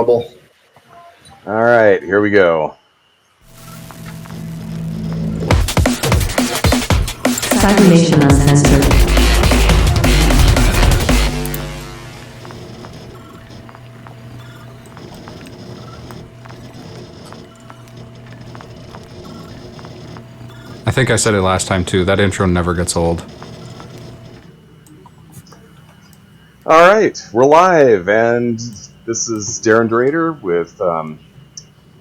trouble. All right, here we go. Cybernation Uncensored. I think I said it last time too. That intro never gets old. All right, we're live, and this is Drader with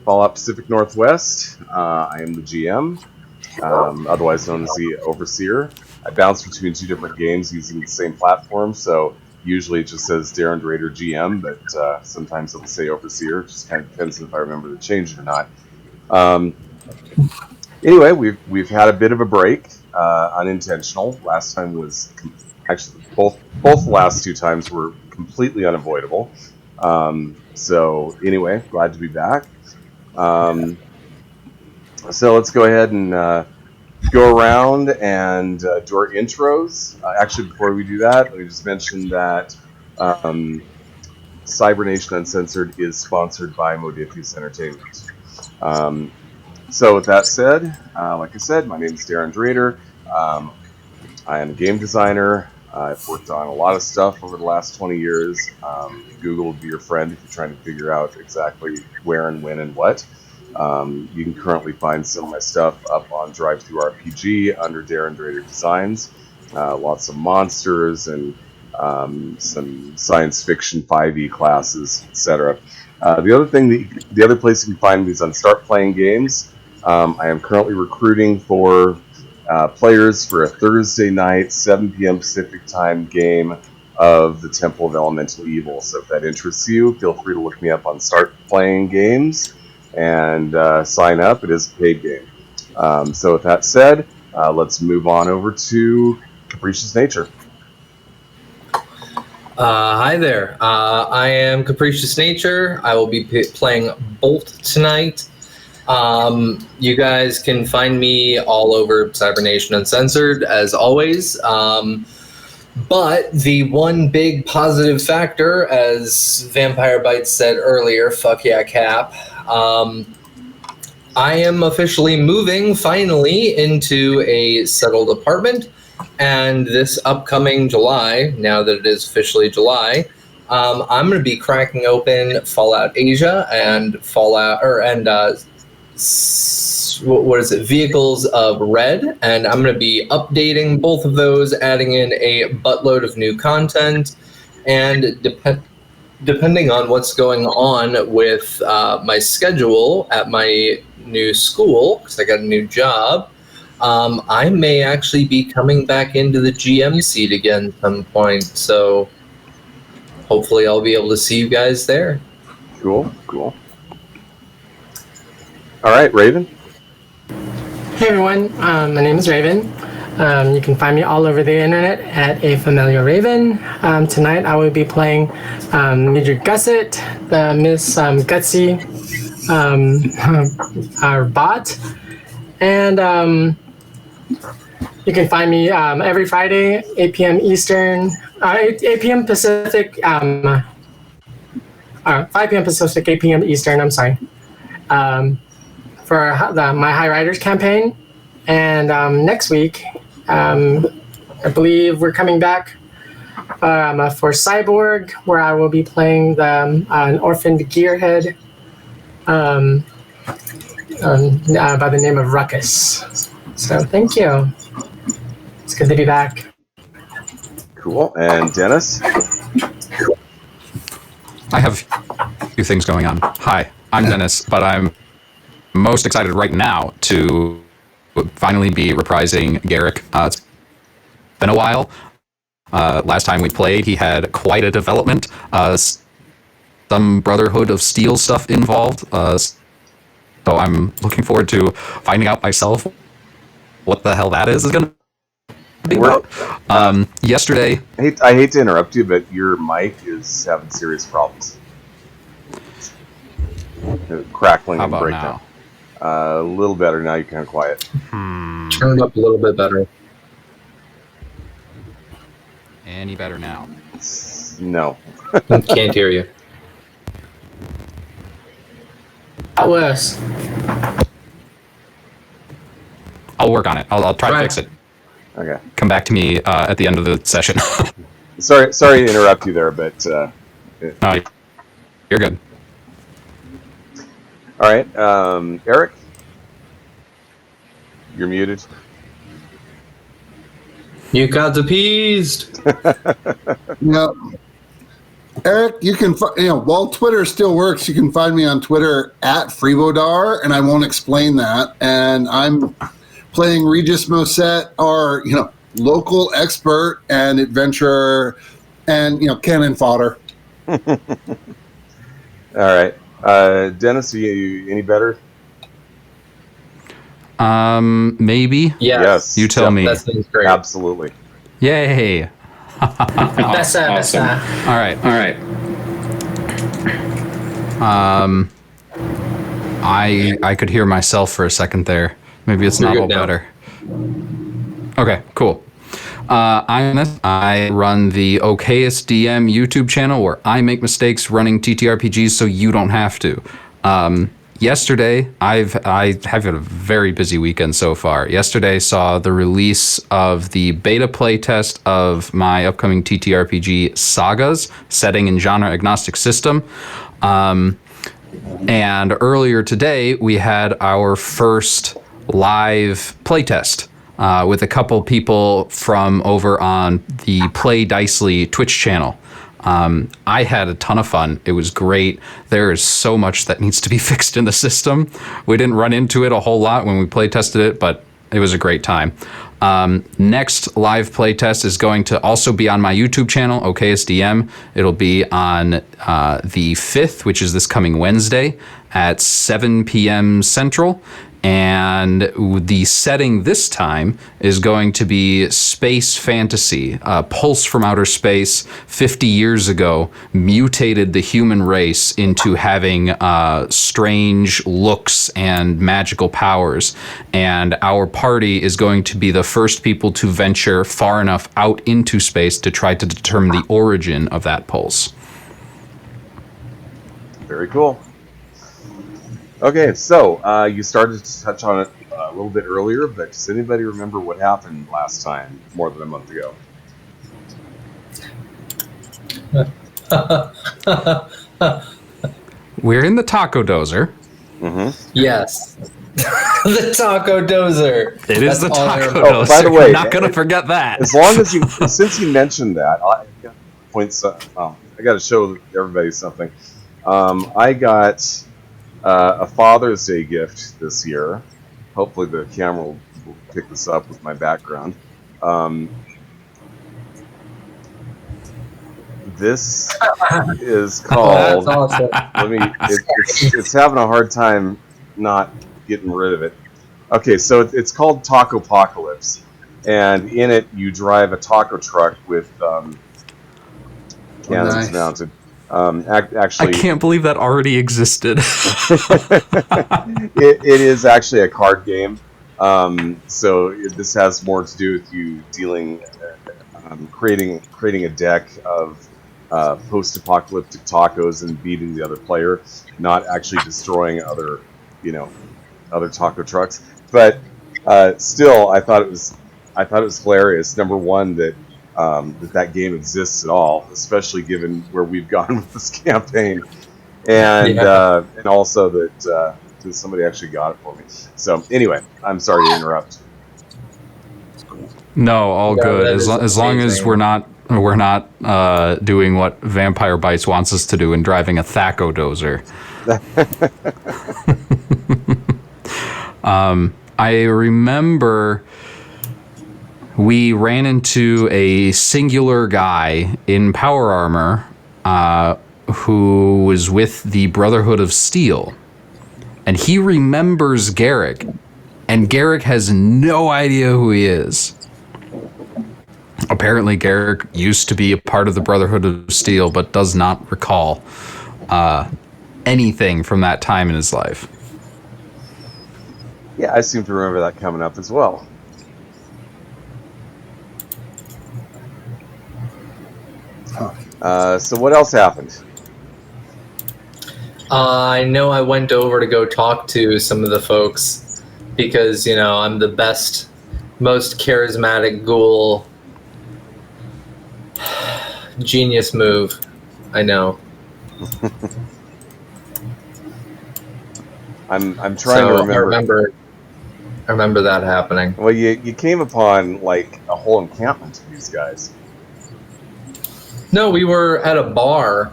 Fallout Pacific Northwest. I am the GM, otherwise known as the Overseer. I bounce between two different games using the same platform, so usually it just says Drader GM, but sometimes it'll say Overseer. It just kind of depends if I remember to change it or not. Anyway, we've had a bit of a break, unintentional. Last time was actually both the last two times were completely unavoidable. So anyway, glad to be back. So let's go ahead and go around and do our intros. Actually, before we do that, let me just mention that Cybernation Uncensored is sponsored by Modifius Entertainment. So with that said, like I said, my name is Drader. I am a game designer. I've worked on a lot of stuff over the last 20 years. Google will be your friend if you're trying to figure out exactly where and when and what. You can currently find some of my stuff up on TTRPG under Drader Designs. Lots of monsters and some science fiction 5e classes, etc. The other place you can find me is on Start Playing Games. I am currently recruiting for players for a Thursday night, 7 p.m. Pacific time game of the Temple of Elemental Evil. So if that interests you, feel free to look me up on Start Playing Games and sign up. It is a paid game. So with that said, let's move on over to Capricious Nature. Hi there. I am Capricious Nature. I will be playing Bolt tonight. You guys can find me all over Cybernation Uncensored, as always. But the one big positive factor, as Vampire Bites said earlier, fuck yeah, Cap. I am officially moving, finally, into a settled apartment. And this upcoming July, now that it is officially July, I'm going to be cracking open Fallout Asia and Vehicles of Red, and I'm going to be updating both of those, adding in a buttload of new content, and depending on what's going on with my schedule at my new school, because I got a new job, I may actually be coming back into the GM seat again at some point, so hopefully I'll be able to see you guys there. Cool. All right, Raven. Hey everyone, my name is Raven. You can find me all over the internet at A Familiar Raven. Tonight I will be playing Major Gusset, the Miss Gutsy, our bot. And you can find me every Friday, 8 p.m. Eastern, 8 p.m. Pacific, 5 p.m. Pacific, 8 p.m. Eastern, I'm sorry. For my High Riders campaign, and next week, I believe we're coming back for Cyborg, where I will be playing an orphaned gearhead by the name of Ruckus. So thank you. It's good to be back. Cool. And Dennis? I have a few things going on. Hi, I'm Dennis, but I'm most excited right now to finally be reprising Garrick. It's been a while. Last time we played, he had quite a development. Some Brotherhood of Steel stuff involved. So I'm looking forward to finding out myself what the hell that is going to be about. Yesterday... I hate to interrupt you, but your mic is having serious problems. Crackling and breakdown. Now? A little better now. You're kind of quiet. Turn it up a little bit better. Any better now? No. Can't hear you. That was. I'll work on it. I'll try to fix it. Okay. Come back to me at the end of the session. Sorry to interrupt you there, but No, you're good. all right. Eric, you're muted. You got appeased. No. Eric, you can, while Twitter still works, you can find me on Twitter at Freevodar, and I won't explain that. And I'm playing Regis Moset, our, local expert and adventurer and, cannon fodder. All right. Dennis, are you any better? Maybe. Yes. You tell me. That seems great. Absolutely. Yay. That's Awesome. All right. I could hear myself for a second there. Maybe it's not You're all good now. better. Okay, cool. I run the Okayest DM YouTube channel where I make mistakes running TTRPGs so you don't have to. Yesterday, I have had a very busy weekend so far. Yesterday saw the release of the beta playtest of my upcoming TTRPG Sagas, setting in genre agnostic system. And earlier today, we had our first live playtest with a couple people from over on the Play Dicely Twitch channel. I had a ton of fun. It was great. There is so much that needs to be fixed in the system. We didn't run into it a whole lot when we play tested it, but it was a great time. Next live playtest is going to also be on my YouTube channel, OKSDM. It'll be on the 5th, which is this coming Wednesday at 7 p.m. Central. And the setting this time is going to be space fantasy. Pulse from outer space 50 years ago mutated the human race into having strange looks and magical powers. And our party is going to be the first people to venture far enough out into space to try to determine the origin of that pulse. Very cool. Okay, so you started to touch on it a little bit earlier, but does anybody remember what happened last time, more than a month ago? We're in the taco dozer. Yes. The taco dozer. It is That's the all I taco remember. Oh, dozer. by the way, We're not going to forget that. As long as since you mentioned that, I got to show everybody something. I got a Father's Day gift this year. Hopefully the camera will pick this up with my background. This is called. That's awesome. It's having a hard time not getting rid of it. Okay, so it's called Taco Apocalypse, and in it you drive a taco truck with cannons nice. mounted. Actually, I can't believe that already existed. it is actually a card game. So this has more to do with you dealing, creating a deck of post-apocalyptic tacos and beating the other player, not actually destroying other taco trucks. But still, I thought it was hilarious. Number one, that that game exists at all, especially given where we've gone with this campaign, and also that somebody actually got it for me. So anyway, I'm sorry to interrupt. No, all Yeah, good. that As is long as amazing. we're not doing what Vampire Bites wants us to do and driving a Thaco dozer. I remember we ran into a singular guy in power armor who was with the Brotherhood of Steel, and he remembers Garrick, and Garrick has no idea who he is. Apparently, Garrick used to be a part of the Brotherhood of Steel, but does not recall anything from that time in his life. Yeah, I seem to remember that coming up as well. So what else happened? I know I went over to go talk to some of the folks because, you know, I'm the best, most charismatic ghoul. Genius move. I know. I'm trying to remember. I remember that happening. Well, you came upon like a whole encampment of these guys. No, we were at a bar.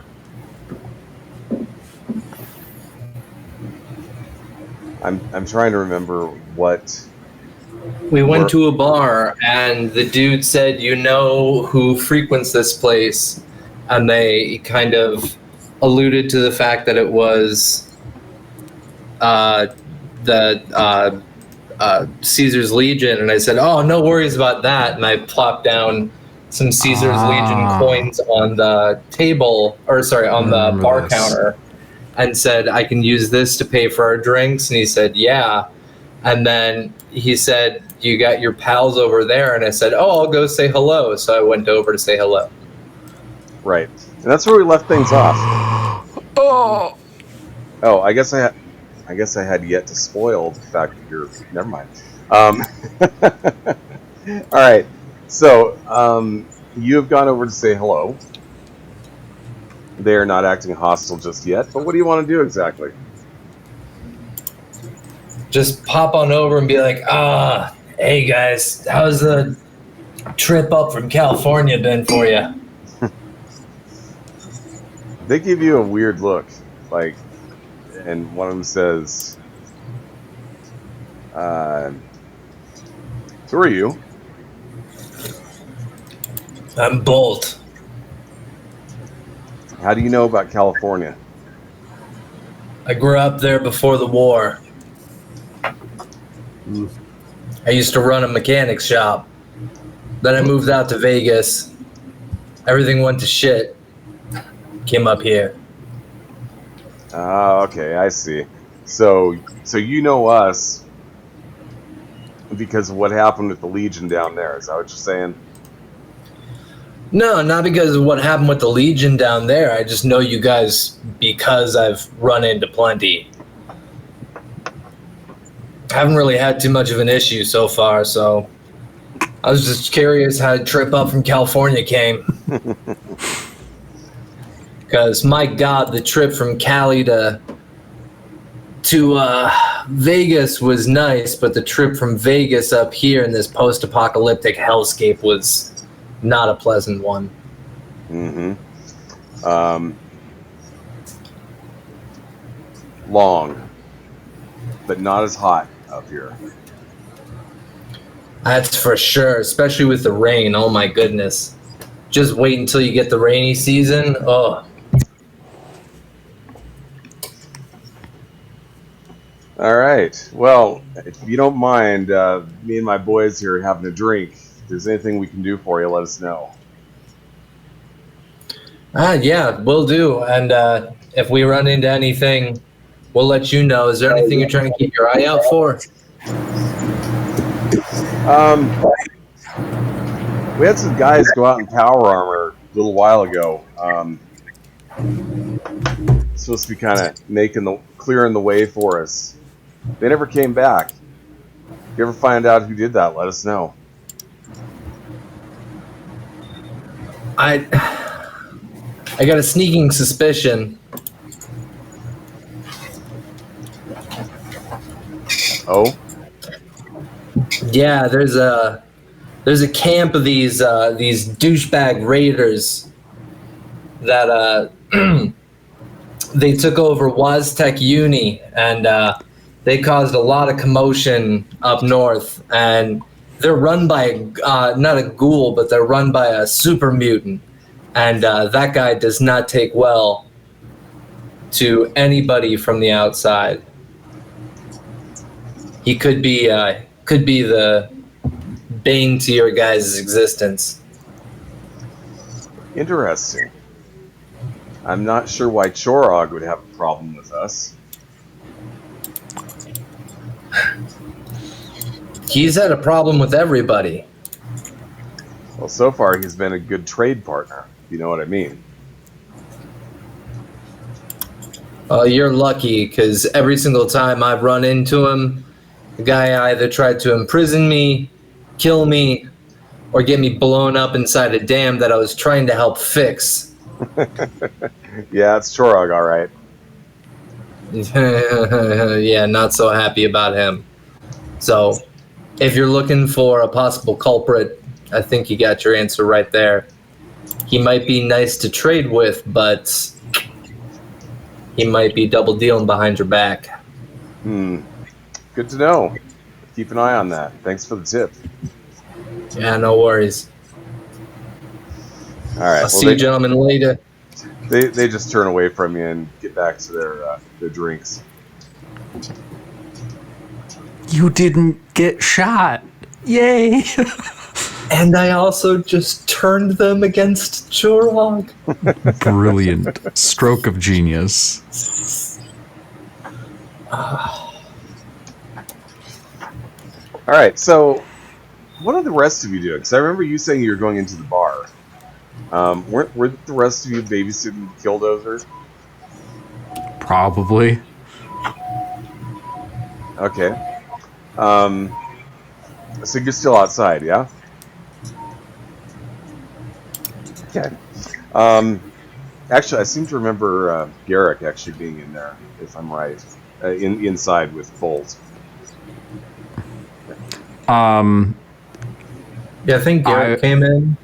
I'm trying to remember what. We went to a bar, and the dude said, "You know who frequents this place?" And they kind of alluded to the fact that it was the Caesar's Legion, and I said, "Oh, no worries about that." And I plopped down some Caesar's Legion coins on the table, or sorry, on the bar counter, and said, "I can use this to pay for our drinks." And he said, "Yeah." And then he said, "You got your pals over there?" And I said, "Oh, I'll go say hello." So I went over to say hello. Right, and that's where we left things off. Oh, I guess I had yet to spoil the fact that you're. Never mind. All right, so you have gone over to say hello. They are not acting hostile just yet, but what do you want to do exactly? Just pop on over and be like, hey guys, how's the trip up from California been for you?" They give you a weird look, like, and one of them says, "Who are you?" "I'm Bolt." How do you know about California? "I grew up there before the war. I used to run a mechanics shop. Then I moved out to Vegas. Everything went to shit. Came up here." Okay, I see. So you know us because of what happened with the Legion down there. Is that what you're saying? No, not because of what happened with the Legion down there. I just know you guys because I've run into plenty. I haven't really had too much of an issue so far, so I was just curious how the trip up from California came. Because, my God, the trip from Cali to Vegas was nice, but the trip from Vegas up here in this post-apocalyptic hellscape was not a pleasant one. Mm-hmm. Long, but not as hot up here. That's for sure, especially with the rain. Oh, my goodness. Just wait until you get the rainy season. Oh. All right. Well, if you don't mind, me and my boys here are having a drink. If there's anything we can do for you, let us know. Yeah, will do. And if we run into anything, we'll let you know. Is there anything you're trying to keep your eye out for? We had some guys go out in power armor a little while ago. Supposed to be kind of clearing the way for us. They never came back. If you ever find out who did that, let us know. I got a sneaking suspicion. Oh? Yeah, there's a camp of these douchebag raiders that they took over Waztec Uni, and they caused a lot of commotion up north. And they're run by not a ghoul, but they're run by a super mutant, and that guy does not take well to anybody from the outside. He could be the bane to your guys' existence. Interesting. I'm not sure why Chorog would have a problem with us. He's had a problem with everybody. Well, so far he's been a good trade partner, if you know what I mean. You're lucky, because every single time I've run into him, the guy either tried to imprison me, kill me, or get me blown up inside a dam that I was trying to help fix. Yeah, it's Chorog, all right. Yeah, not so happy about him. So, if you're looking for a possible culprit, I think you got your answer right there. He might be nice to trade with, but he might be double dealing behind your back. Good to know. Keep an eye on that. Thanks for the tip. Yeah, no worries. All right. I'll see you gentlemen later. They just turn away from you and get back to their drinks. You didn't get shot. Yay! And I also just turned them against Chorog. Brilliant. Stroke of genius. All right. So, what are the rest of you doing? Because I remember you saying you were going into the bar. Weren't the rest of you babysitting Killdozer? Probably. Okay. So you're still outside, yeah? Okay. Actually, I seem to remember Garrick actually being in there, if I'm right, inside with Bolt. Yeah, I think Garrett came in.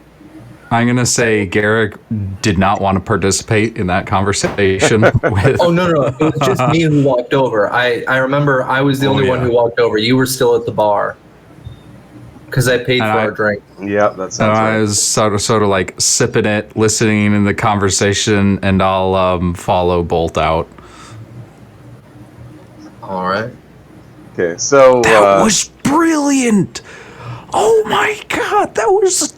I'm going to say Garrick did not want to participate in that conversation. With... Oh, no. It was just me who walked over. I remember I was the only one who walked over. You were still at the bar. Because I paid for our drink. Yeah, that sounds right. I was sort of like sipping it, listening in the conversation, and I'll follow Bolt out. All right. Okay, so... That was brilliant! Oh my god, that was...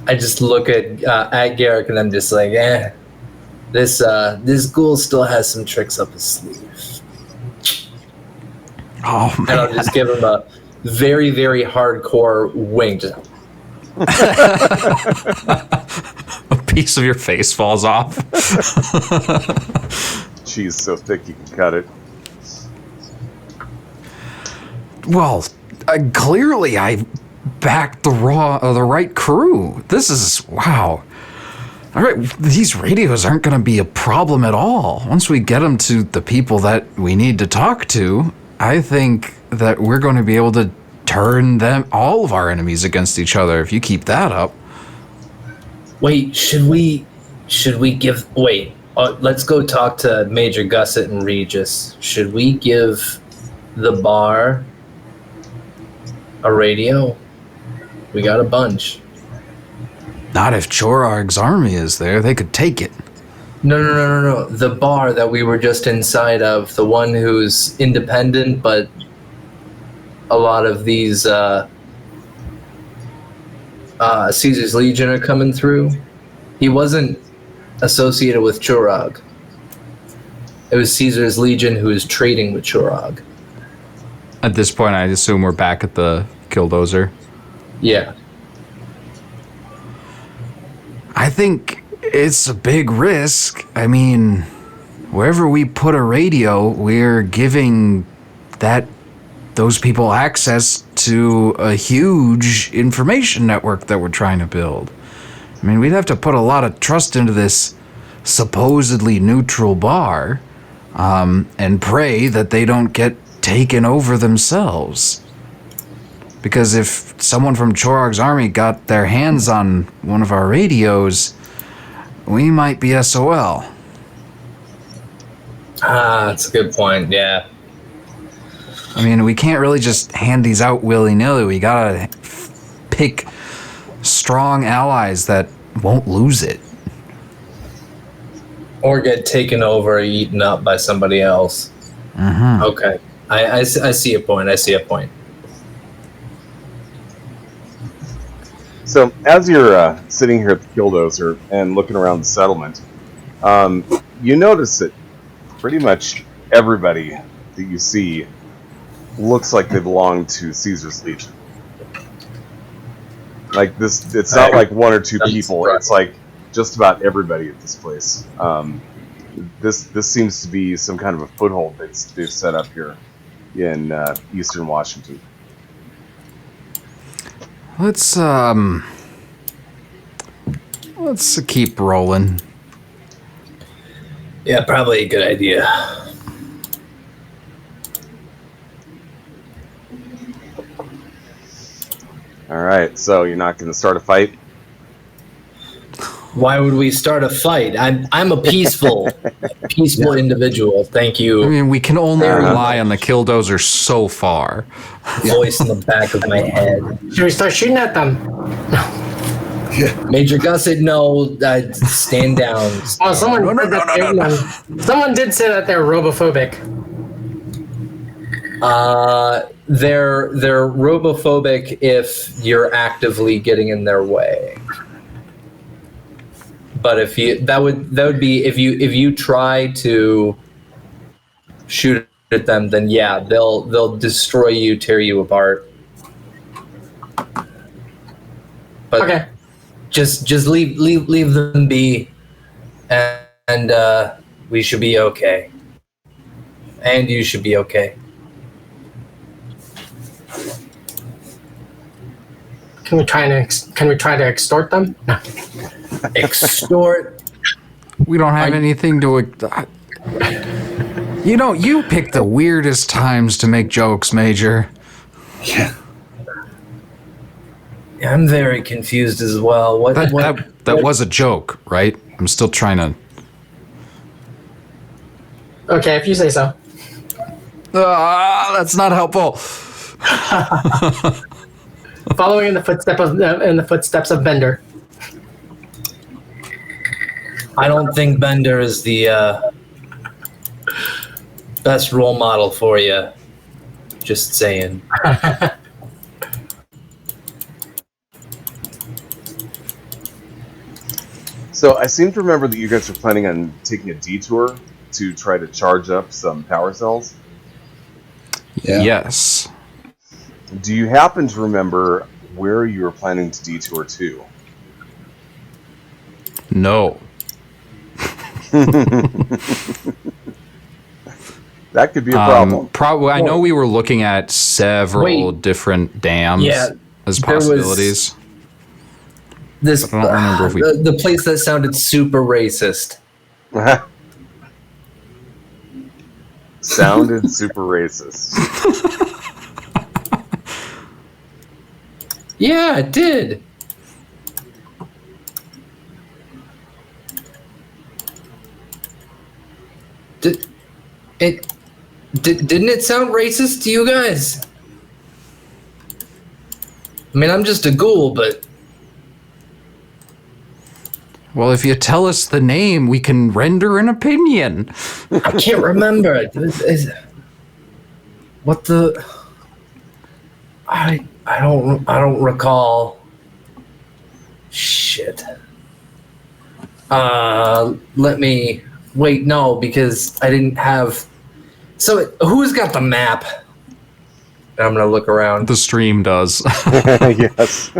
I just look at Garrick and I'm just like, this ghoul still has some tricks up his sleeve. Oh man! And I'll just give him a very, very hardcore wink. A piece of your face falls off. Cheese so thick you can cut it. Well, clearly I backed the right crew. This is wow. All right, these radios aren't going to be a problem at all. Once we get them to the people that we need to talk to, I think that we're going to be able to turn all of our enemies against each other if you keep that up. Wait, let's go talk to Major Gusset and Regis. Should we give the bar a radio? We got a bunch. Not if Chorog's army is there. They could take it. No. The bar that we were just inside of, the one who's independent, but a lot of these Caesar's Legion are coming through. He wasn't associated with Chorog. It was Caesar's Legion who was trading with Chorog. At this point, I assume we're back at the Killdozer. Yeah. I think it's a big risk. I mean, wherever we put a radio, we're giving those people access to a huge information network that we're trying to build. I mean, we'd have to put a lot of trust into this supposedly neutral bar, and pray that they don't get taken over themselves. Because if someone from Chorog's army got their hands on one of our radios, we might be SOL. That's a good point, yeah. I mean, we can't really just hand these out willy-nilly. We gotta pick strong allies that won't lose it. Or get taken over or eaten up by somebody else. Mm-hmm. Okay. I see a point. So, as you're sitting here at the Killdozer and looking around the settlement, you notice that pretty much everybody that you see looks like they belong to Caesar's Legion. Like this, it's not like one or two people. It's like just about everybody at this place. This seems to be some kind of a foothold they've set up here in Eastern Washington. Let's keep rolling. Yeah, probably a good idea. All right, so you're not going to start a fight? Why would we start a fight? I'm a peaceful individual. Thank you. I mean, we can only rely on the killdozer so far. Voice in the back of my head. Should we start shooting at them? Major Gusset, no. Stand down. Oh, someone did say that they're robophobic. They're robophobic if you're actively getting in their way. But if you that would be if you try to shoot at them, then yeah, they'll destroy you, tear you apart. But Okay. just leave them be, and we should be okay. And you should be okay. Can we try to extort them? No. Extort. We don't have anything to. You pick the weirdest times to make jokes, Major. Yeah. I'm very confused as well. That was a joke, right? I'm still trying to. Okay, if you say so. That's not helpful. Following in the footsteps of Bender. I don't think Bender is the best role model for you. Just saying. So I seem to remember that you guys are planning on taking a detour to try to charge up some power cells. Yeah. Yes. Do you happen to remember where you were planning to detour to? No. That could be a problem. I know we were looking at several different dams as possibilities. This I don't remember if we... the place that sounded super racist. Sounded super racist. Yeah, it did. Didn't it sound racist to you guys? I mean, I'm just a ghoul, but Well, if you tell us the name, we can render an opinion. I can't remember. What the? I don't recall. Shit. Let me wait. No, because I didn't have. So who's got the map? I'm gonna look around. The stream does. Yes.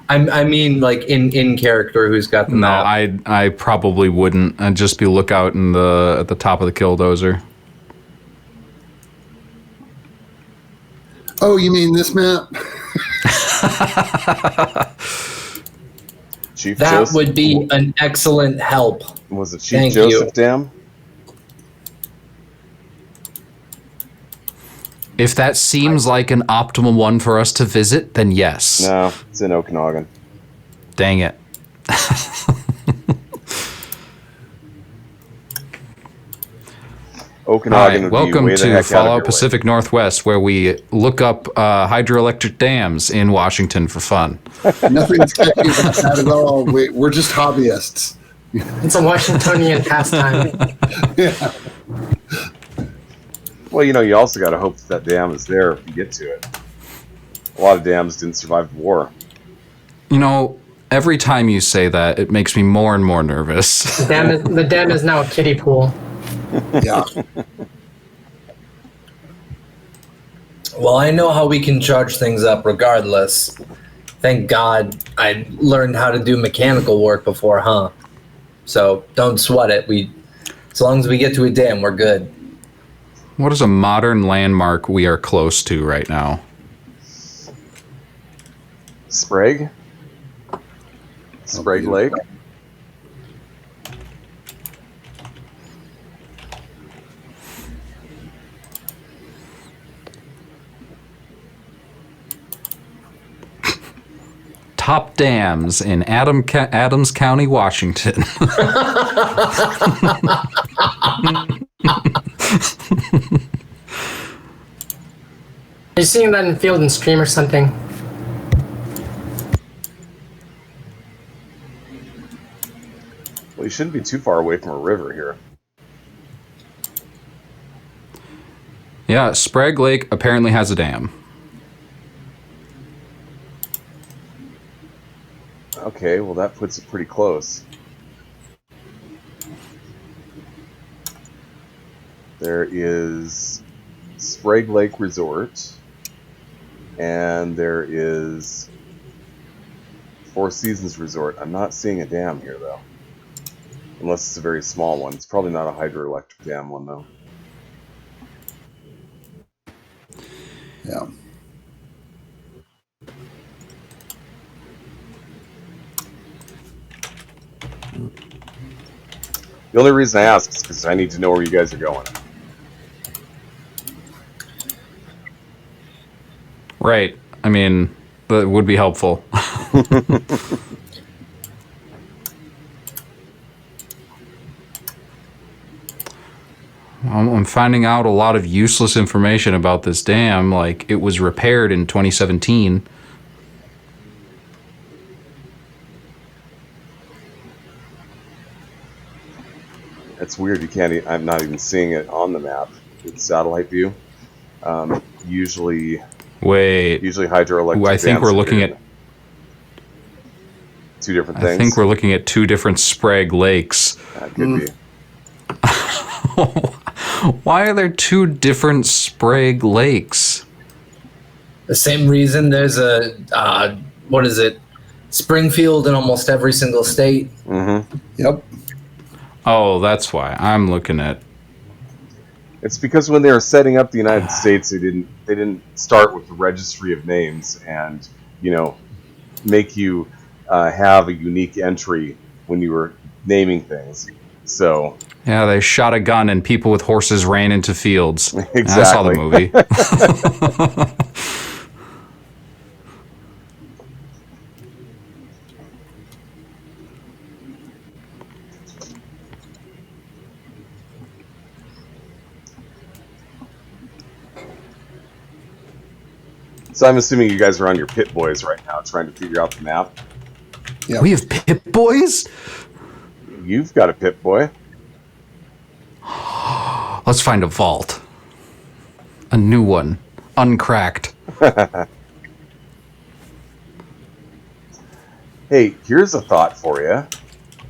I mean, like in character, who's got the map? No, I probably wouldn't. I'd just be lookout at the top of the killdozer. Oh, you mean this map? Chief That Joseph, would be an excellent help. Was it Chief Thank Joseph you. Dam? If that seems like an optimal one for us to visit, then yes. No, it's in Okanagan. Dang it. Okanagan. Hi, would be welcome way the heck to out of Fallout your way. Pacific Northwest, where we look up hydroelectric dams in Washington for fun. Nothing sketchy about that at all. We're just hobbyists. It's a Washingtonian pastime. Yeah. Well, you also got to hope that dam is there if you get to it. A lot of dams didn't survive the war. Every time you say that, it makes me more and more nervous. The dam is now a kiddie pool. Yeah. Well, I know how we can charge things up regardless. Thank God I learned how to do mechanical work before, huh? So don't sweat it. As long as we get to a dam, we're good. What is a modern landmark we are close to right now? Sprague Lake. Top dams in Adams County, Washington. You're seeing that in Field and Stream or something. Well, you shouldn't be too far away from a river here. Yeah, Sprague Lake apparently has a dam. Okay, well that puts it pretty close. There is Sprague Lake Resort, and there is Four Seasons Resort. I'm not seeing a dam here though, unless it's a very small one. It's probably not a hydroelectric dam one though. Yeah. The only reason I ask is because I need to know where you guys are going. Right. I mean, that would be helpful. I'm finding out a lot of useless information about this dam, like it was repaired in 2017. It's weird. You can't. I'm not even seeing it on the map with satellite view. Usually hydroelectric. Ooh, I think dams we're are looking in at two different things. I think we're looking at two different Sprague lakes. That could be. Why are there two different Sprague lakes? The same reason there's a, Springfield in almost every single state. Mm-hmm. Yep. Oh, that's why. I'm looking at... It's because when they were setting up the United States, they didn't start with the registry of names and make you have a unique entry when you were naming things. So Yeah, they shot a gun and people with horses ran into fields. Exactly. I saw the movie. So I'm assuming you guys are on your Pit Boys right now, trying to figure out the map. Yep. We have Pip Boys? You've got a Pit Boy. Let's find a vault. A new one. Uncracked. Hey, here's a thought for you.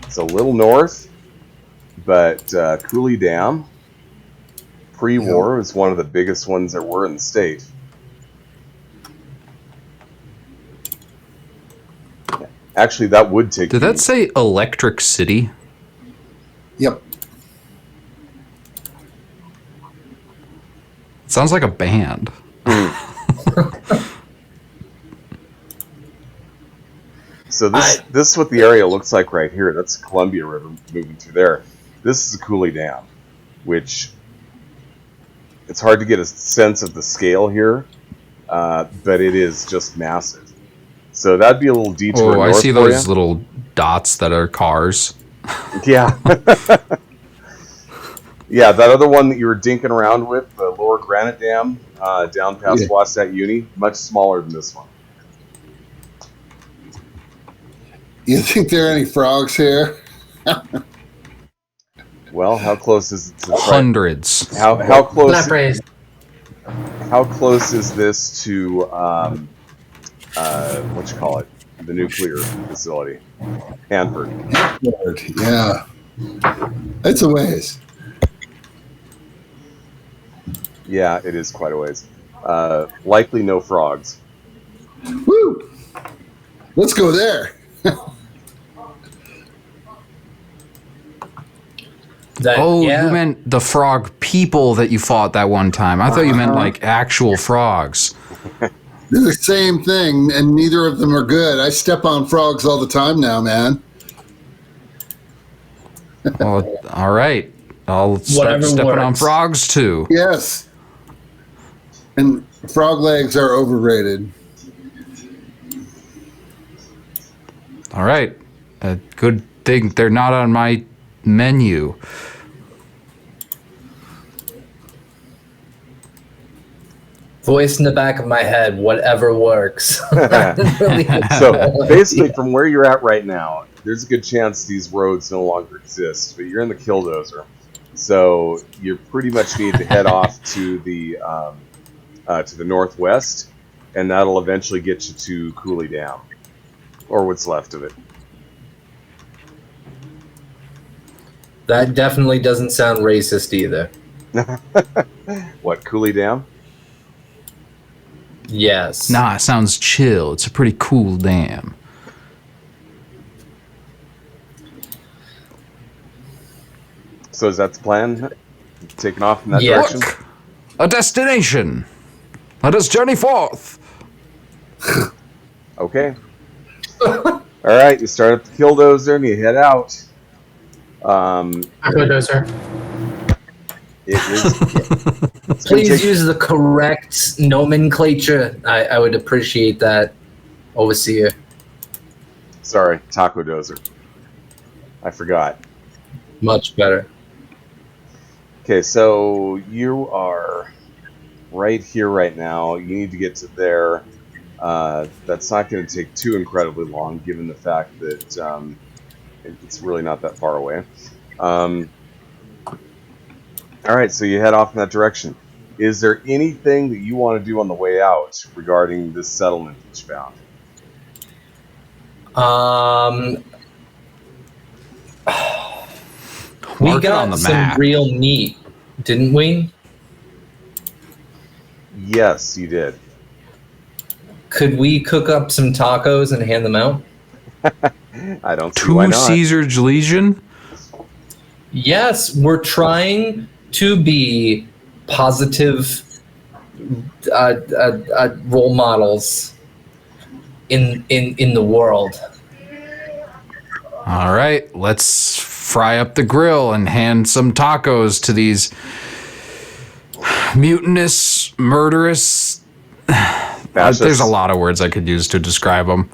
It's a little north, but Cooley Dam, pre-war, was one of the biggest ones there were in the state. Actually, that would take... Did that say Electric City? Yep. Sounds like a band. So this is what the area looks like right here. That's the Columbia River moving through there. This is the Cooley Dam, which it's hard to get a sense of the scale here, but it is just massive. So that'd be a little detour. Oh, I north see for those you. little dots that are cars. Yeah. Yeah, that other one that you were dinking around with, the Lower Granite Dam, down past Wasatch Uni, much smaller than this one. You think there are any frogs here? Well, how close is it to Hundreds. How close? Lampreys. How close is this to what you call it? The nuclear facility, Hanford. Yeah. It's a ways. Yeah, it is quite a ways. Likely no frogs. Woo! Let's go there. You meant the frog people that you fought that one time. I thought you meant like actual frogs. They're the same thing, and neither of them are good. I step on frogs all the time now, man. Well, all right. I'll start stepping on frogs too. Yes. And frog legs are overrated. All right. A good thing they're not on my menu. Voice in the back of my head, whatever works. So basically, from where you're at right now, there's a good chance these roads no longer exist, but you're in the Killdozer. So you pretty much need to head off to the northwest, and that'll eventually get you to Cooley Dam, or what's left of it. That definitely doesn't sound racist either. What, Cooley Dam? Yes. Nah, it sounds chill. It's a pretty cool dam. So is that the plan? Taking off in that direction? Look! A destination! Let us journey forth! Okay. Alright, you start up the Killdozer and you head out. Bulldozer. It is. Please use the correct nomenclature. I would appreciate that, Overseer. Sorry, Taco Dozer. I forgot. Much better. Okay, so you are right here right now. You need to get to there. That's not going to take too incredibly long, given the fact that it's really not that far away. All right, so you head off in that direction. Is there anything that you want to do on the way out regarding this settlement that you found? We Mark it on got the some map. real meat, didn't we? Yes, you did. Could we cook up some tacos and hand them out? I don't see why Two not. Caesar's Legion? Yes, we're trying to be positive role models in the world. All right, let's fry up the grill and hand some tacos to these mutinous, murderous... There's a lot of words I could use to describe them.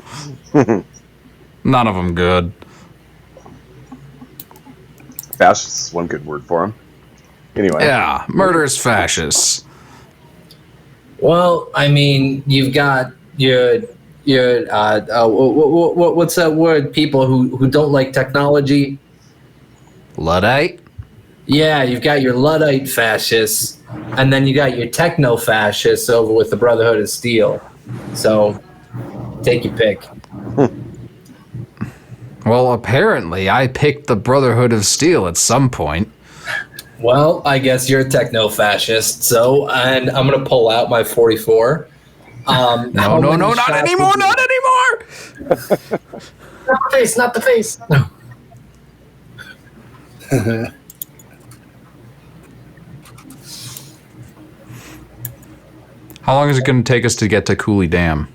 None of them good. Fascist is one good word for him. Anyway. Yeah, murderous fascists. Well, I mean, you've got your what's that word? People who don't like technology. Luddite? Yeah, you've got your Luddite fascists, and then you got your techno fascists over with the Brotherhood of Steel. So, take your pick. Well, apparently I picked the Brotherhood of Steel at some point. Well, I guess you're a techno fascist. So, and I'm gonna pull out my 44. No, not anymore, not anymore! Not the face, not the face. No. How long is it going to take us to get to Cooley Dam?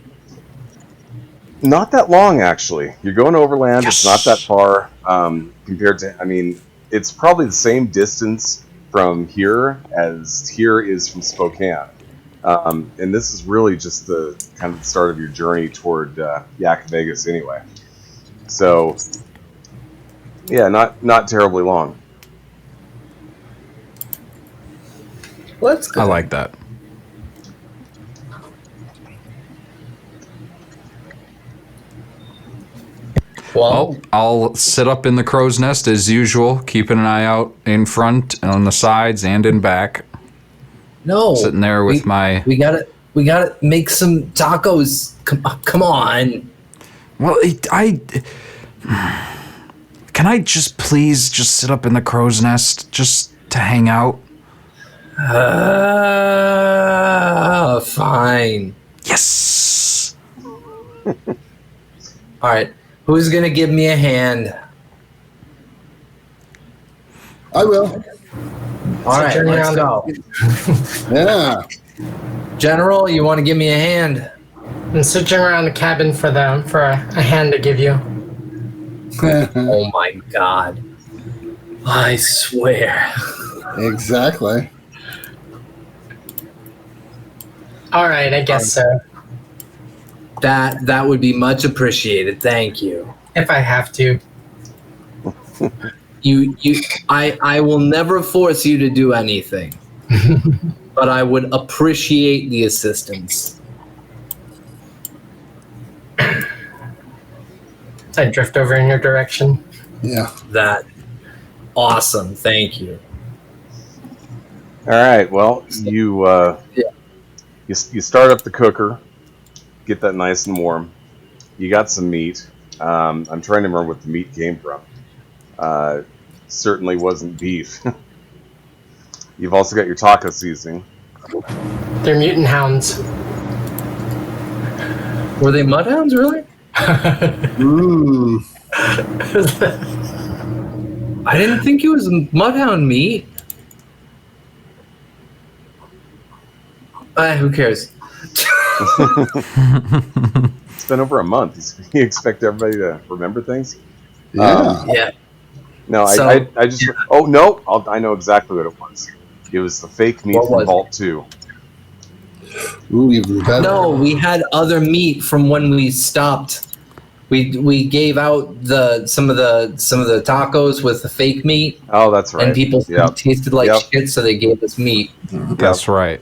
Not that long, actually. You're going overland. Yes. It's not that far compared to... I mean, it's probably the same distance from here as here is from Spokane. And this is really just the kind of the start of your journey toward Yak Vegas anyway. So, yeah, not terribly long. Let's go. I like that. Well, I'll sit up in the crow's nest as usual, keeping an eye out in front, on the sides, and in back. No, Sitting there with my... We gotta make some tacos. Come on. Well, can I just please just sit up in the crow's nest just to hang out? Fine. Yes. All right. Who's going to give me a hand? I will. All right, turn let's around. go. Yeah. General, you want to give me a hand? I'm searching around the cabin for a hand to give you. Oh my God. I swear. Exactly. All right, I guess so. That would be much appreciated. Thank you. If I have to. I will never force you to do anything. But I would appreciate the assistance. I drift over in your direction. Yeah. That awesome. Thank you. All right. Well, you start up the cooker, get that nice and warm. You got some meat. I'm trying to remember what the meat came from. Certainly wasn't beef. You've also got your taco seasoning. They're mutant hounds. Were they mudhounds, really? Ooh. I didn't think it was mudhound meat. Who cares? It's been over a month. You expect everybody to remember things? Yeah. Yeah. No, So- I just. Oh no! I know exactly what it was. It was the fake meat What from was it? Vault 2. Ooh, even better. No, we had other meat from when we stopped. We gave out some of the tacos with the fake meat, Oh, that's right. and people Yep. tasted like Yep. shit, so they gave us meat. That's right.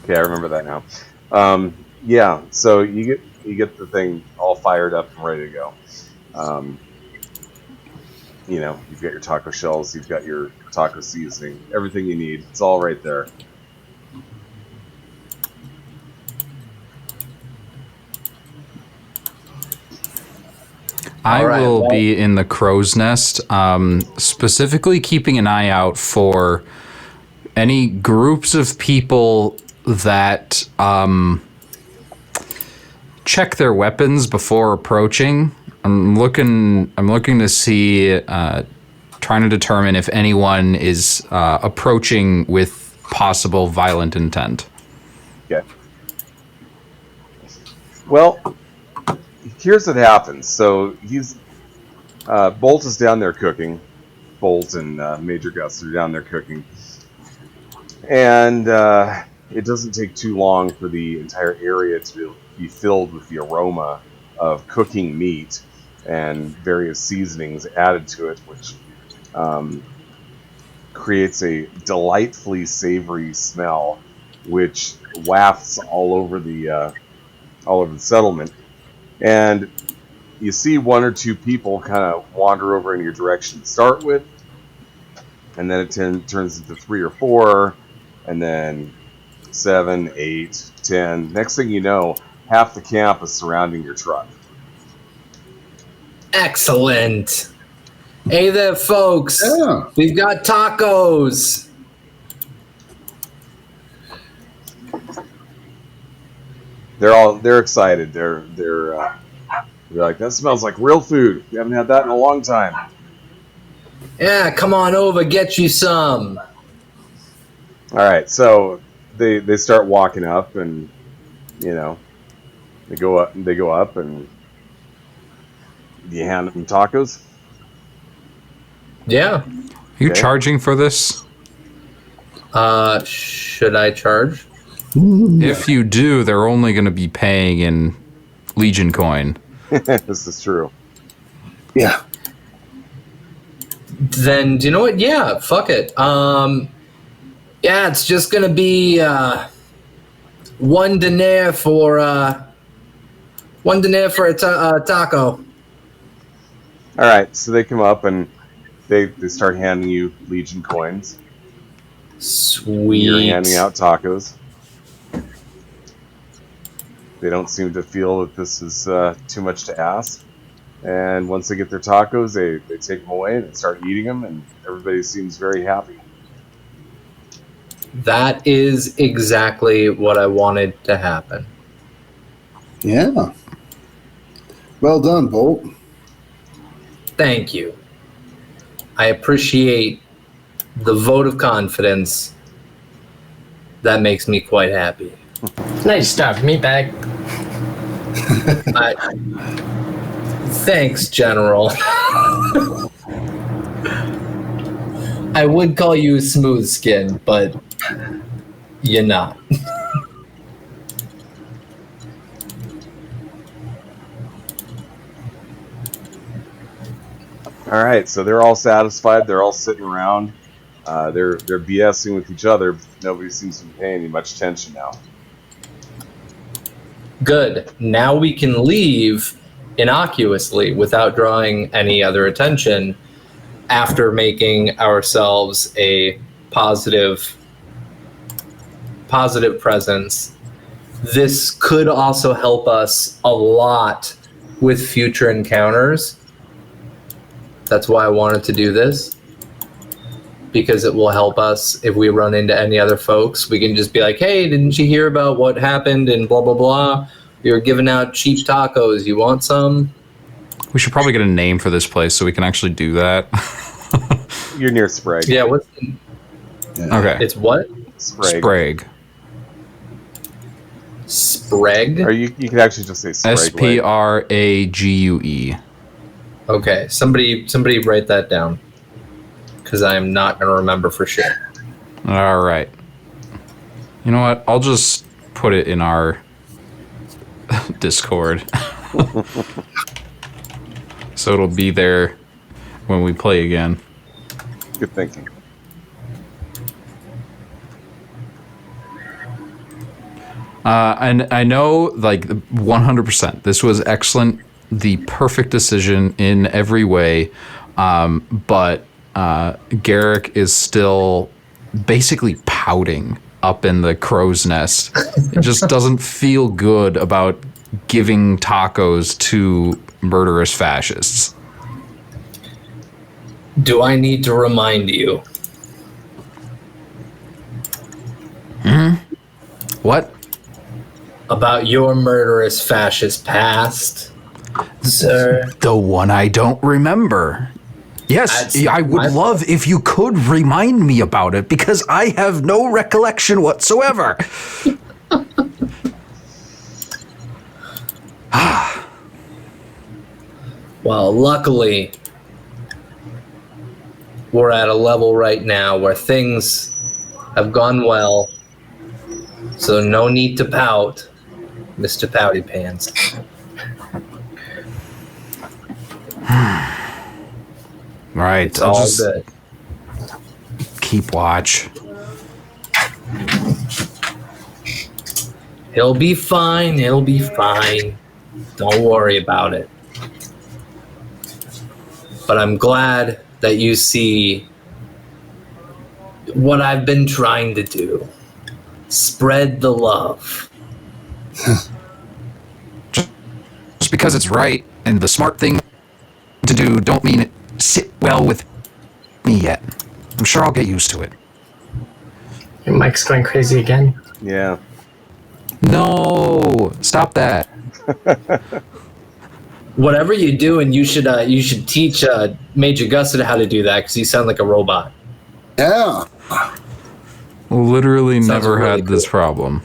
Okay, I remember that now. Yeah, so you get the thing all fired up and ready to go. You've got your taco shells, you've got your taco seasoning, everything you need. It's all right there. I All right, will well- be in the crow's nest, specifically keeping an eye out for any groups of people that check their weapons before approaching. I'm looking to see, trying to determine if anyone is approaching with possible violent intent. Okay. Well, here's what happens. So Bolt is down there cooking. Bolt and Major Gus are down there cooking. And it doesn't take too long for the entire area to be filled with the aroma of cooking meat and various seasonings added to it, which creates a delightfully savory smell, which wafts all over the settlement. And you see one or two people kind of wander over in your direction to start with, and then it turns into 3 or 4, and then 7, 8, 10. Next thing you know, half the camp is surrounding your truck. Excellent. Hey there, folks. Yeah. We've got tacos. They're excited. They're like, that smells like real food. We haven't had that in a long time. Yeah, come on over, get you some. All right, so they start walking up, and they go up, and you hand them tacos. Yeah. Are you Okay. charging for this? Should I charge? If you do, they're only going to be paying in Legion coin. This is true. Yeah. Then do you know what? Yeah, fuck it. Yeah, it's just gonna be one dinar for a taco. All right, so they come up and they start handing you Legion coins. Sweet. You're handing out tacos. They don't seem to feel that this is too much to ask. And once they get their tacos, they take them away and start eating them, and everybody seems very happy. That is exactly what I wanted to happen. Yeah. Well done, Bolt. Thank you. I appreciate the vote of confidence. That makes me quite happy. Nice job, meatbag. Thanks, General. I would call you smooth skin, but you're not. All right, so they're all satisfied. They're all sitting around. They're BSing with each other. Nobody seems to be paying any much attention now. Good. Now we can leave innocuously without drawing any other attention after making ourselves a positive presence. This could also help us a lot with future encounters. That's why I wanted to do this, because it will help us if we run into any other folks. We can just be like, hey, didn't you hear about what happened and blah, blah, blah. You're giving out cheap tacos. You want some? We should probably get a name for this place so we can actually do that. You're near Sprague. Yeah, what's Okay. it's what? Sprague. Sprague. Sprague? Or you could actually just say Sprague. Sprague. Okay, somebody write that down, because I'm not going to remember for sure. All right. You know what? I'll just put it in our Discord. So it'll be there when we play again. Good thinking. And I know, like, 100%, this was excellent, the perfect decision in every way, but Garrick is still basically pouting up in the crow's nest. It just doesn't feel good about giving tacos to murderous fascists. Do I need to remind you? What? About your murderous fascist past, sir? The one I don't remember. Yes, That's I would my love if you could remind me about it, because I have no recollection whatsoever. Well, luckily, we're at a level right now where things have gone well, so no need to pout, Mr. Pouty Pants. Right, It's I'll all just good. keep watch. He'll be fine. He'll be fine. Don't worry about it. But I'm glad that you see what I've been trying to do. Spread the love. Just because it's right and the smart thing to do don't mean it sit well with me yet. I'm sure I'll get used to it. Your mic's going crazy again. Yeah. No, stop that. Whatever you do, and you should teach Major Gusset how to do that, because you sound like a robot. Yeah. Literally Sounds never really had this problem.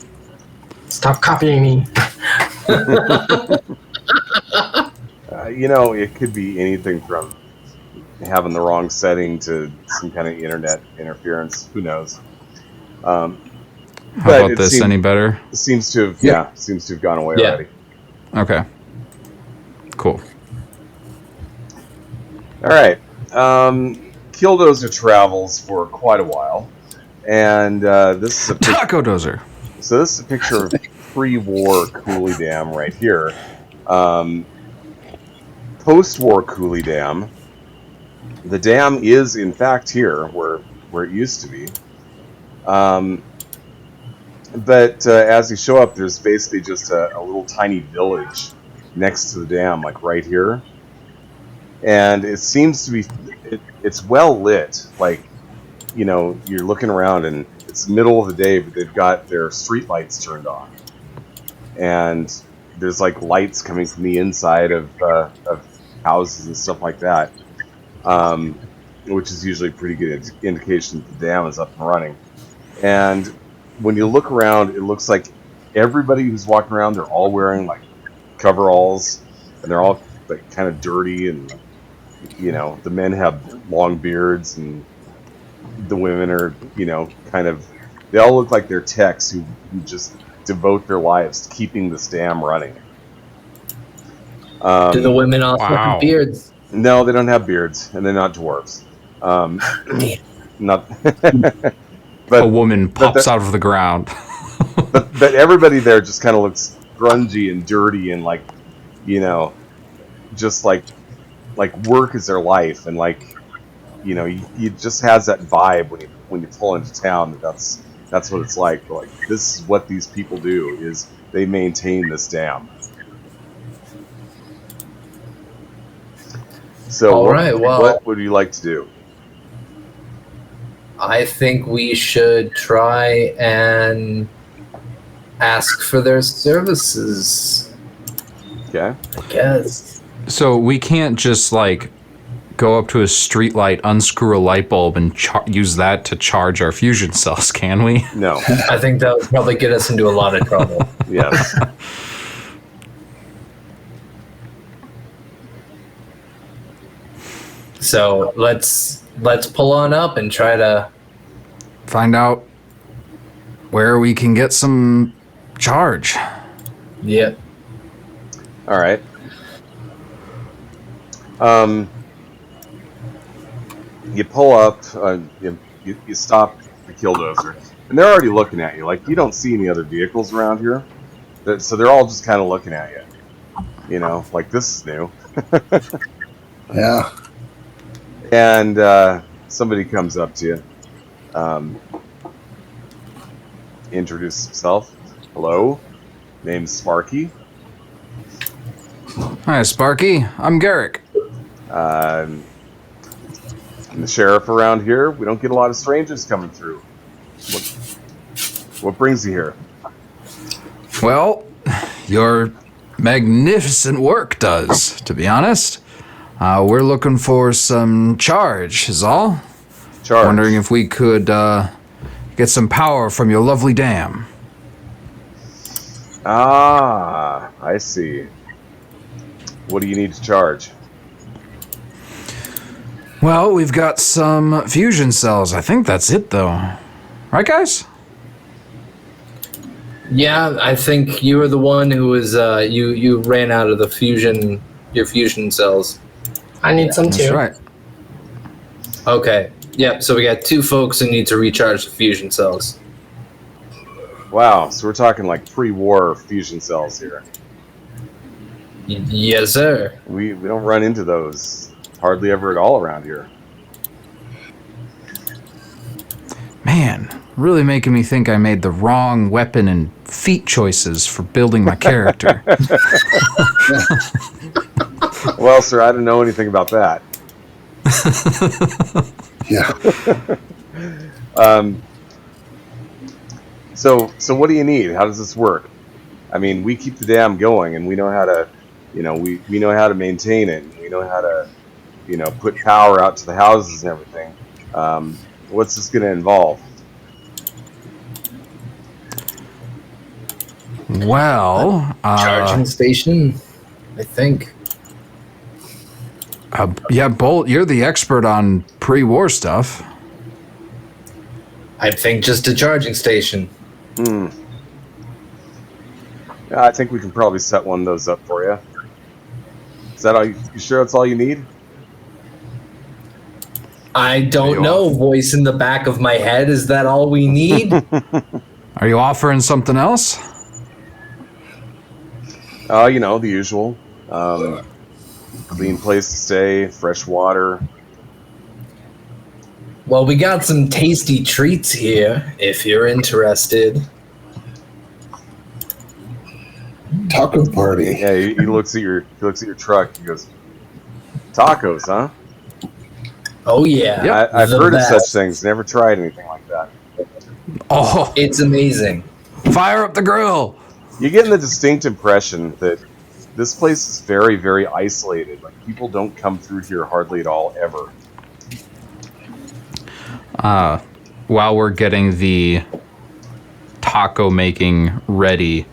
Stop copying me. It could be anything from having the wrong setting to some kind of internet interference. Who knows? How about this? Any better? Seems to have gone away Yeah. already. Okay. Cool. All right. Killdozer travels for quite a while, and this is a Taco Dozer. So this is a picture of pre-war Cooley Dam right here. Post-war Cooley Dam. The dam is in fact here where it used to be. But as you show up, there's basically just a little tiny village next to the dam, like right here. And it seems to be, it's well lit. Like, you're looking around and it's the middle of the day, but they've got their street lights turned on. And there's like lights coming from the inside of houses and stuff like that, which is usually a pretty good indication that the dam is up and running. And when you look around, it looks like everybody who's walking around, they're all wearing like coveralls, and they're all like kind of dirty, and the men have long beards, and the women are kind of, they all look like they're techs who just devote their lives to keeping this dam running. Do the women also have beards? No, they don't have beards, and they're not dwarves. Not. But a woman pops out of the ground. but everybody there just kind of looks grungy and dirty, and like, just like work is their life, and like, you just has that vibe when you pull into town. That's what it's like. Like, this is what these people do, is they maintain this dam. So all right, well, what would you like to do? I think we should try and ask for their services. Okay. I guess. So we can't just like go up to a street light, unscrew a light bulb, and use that to charge our fusion cells, can we? No. I think that would probably get us into a lot of trouble. Yes. So let's pull on up and try to Find out where we can get some charge. Yep. All right. You pull up. You stop the killdozer, and they're already looking at you. Like, you don't see any other vehicles around here, so they're all just kind of looking at you. Like, this is new. Yeah. And somebody comes up to you, introduces himself. Hello, name's Sparky. Hi, Sparky. I'm Garrick. I'm the sheriff around here. We don't get a lot of strangers coming through. What brings you here? Well, your magnificent work does, to be honest. We're looking for some charge, is all. Charge. Wondering if we could get some power from your lovely dam. Ah, I see. What do you need to charge? Well, we've got some fusion cells. I think that's it, though. Right, guys? Yeah, I think you were the one who was you ran out of your fusion cells. I need some too. That's right. Okay. Yep, so we got 2 folks who need to recharge the fusion cells. Wow, so we're talking like pre-war fusion cells here. Yes, sir. We don't run into those hardly ever at all around here. Man, really making me think I made the wrong weapon and feat choices for building my character. Well, sir, I don't know anything about that. Yeah. So what do you need? How does this work? I mean, we keep the dam going, and we know how to, we know how to maintain it. We know how to, put power out to the houses and everything. What's this going to involve? Well, Charging station, I think. Yeah, Bolt, you're the expert on pre-war stuff. I think just a charging station. Yeah, I think we can probably set one of those up for you. Is that all? You sure that's all you need? I don't know. Voice in the back of my head. Is that all we need? Are you offering something else? The usual. Clean place to stay, fresh water. Well, we got some tasty treats here, if you're interested. Taco party. Yeah, he looks at your truck. He goes, "Tacos, huh?" Oh yeah. Yep. I've the heard best. of such things. Never tried anything like that. Oh, It's amazing. fire up the grill. you're getting the distinct impression that this place is very, very isolated. Like, people don't come through here hardly at all, ever. While we're getting the taco making ready,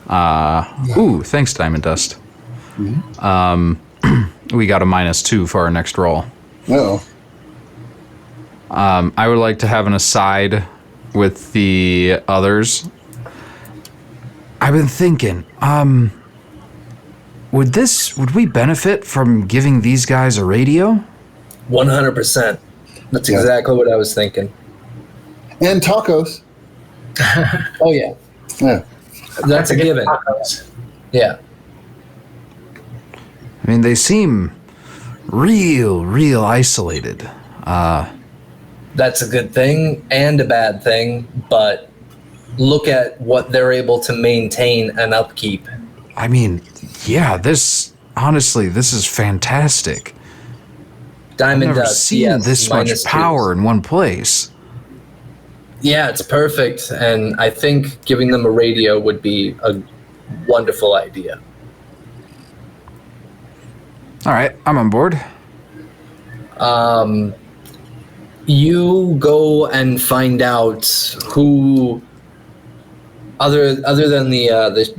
ooh, thanks, Diamond Dust. We got a -2 for our next roll. No. I would like to have an aside with the others. I've been thinking, would we benefit from giving these guys a radio? 100%. That's exactly what I was thinking. And tacos. Oh, yeah. Yeah. That's a given. Yeah. I mean, they seem real isolated. That's a good thing and a bad thing, but look at what they're able to maintain and upkeep. I mean, yeah, this is fantastic. Diamond I've never Dust, seen yes, this much -2. power in one place. Yeah, it's perfect, and I think giving them a radio would be a wonderful idea. All right, I'm on board. You go and find out who, other than the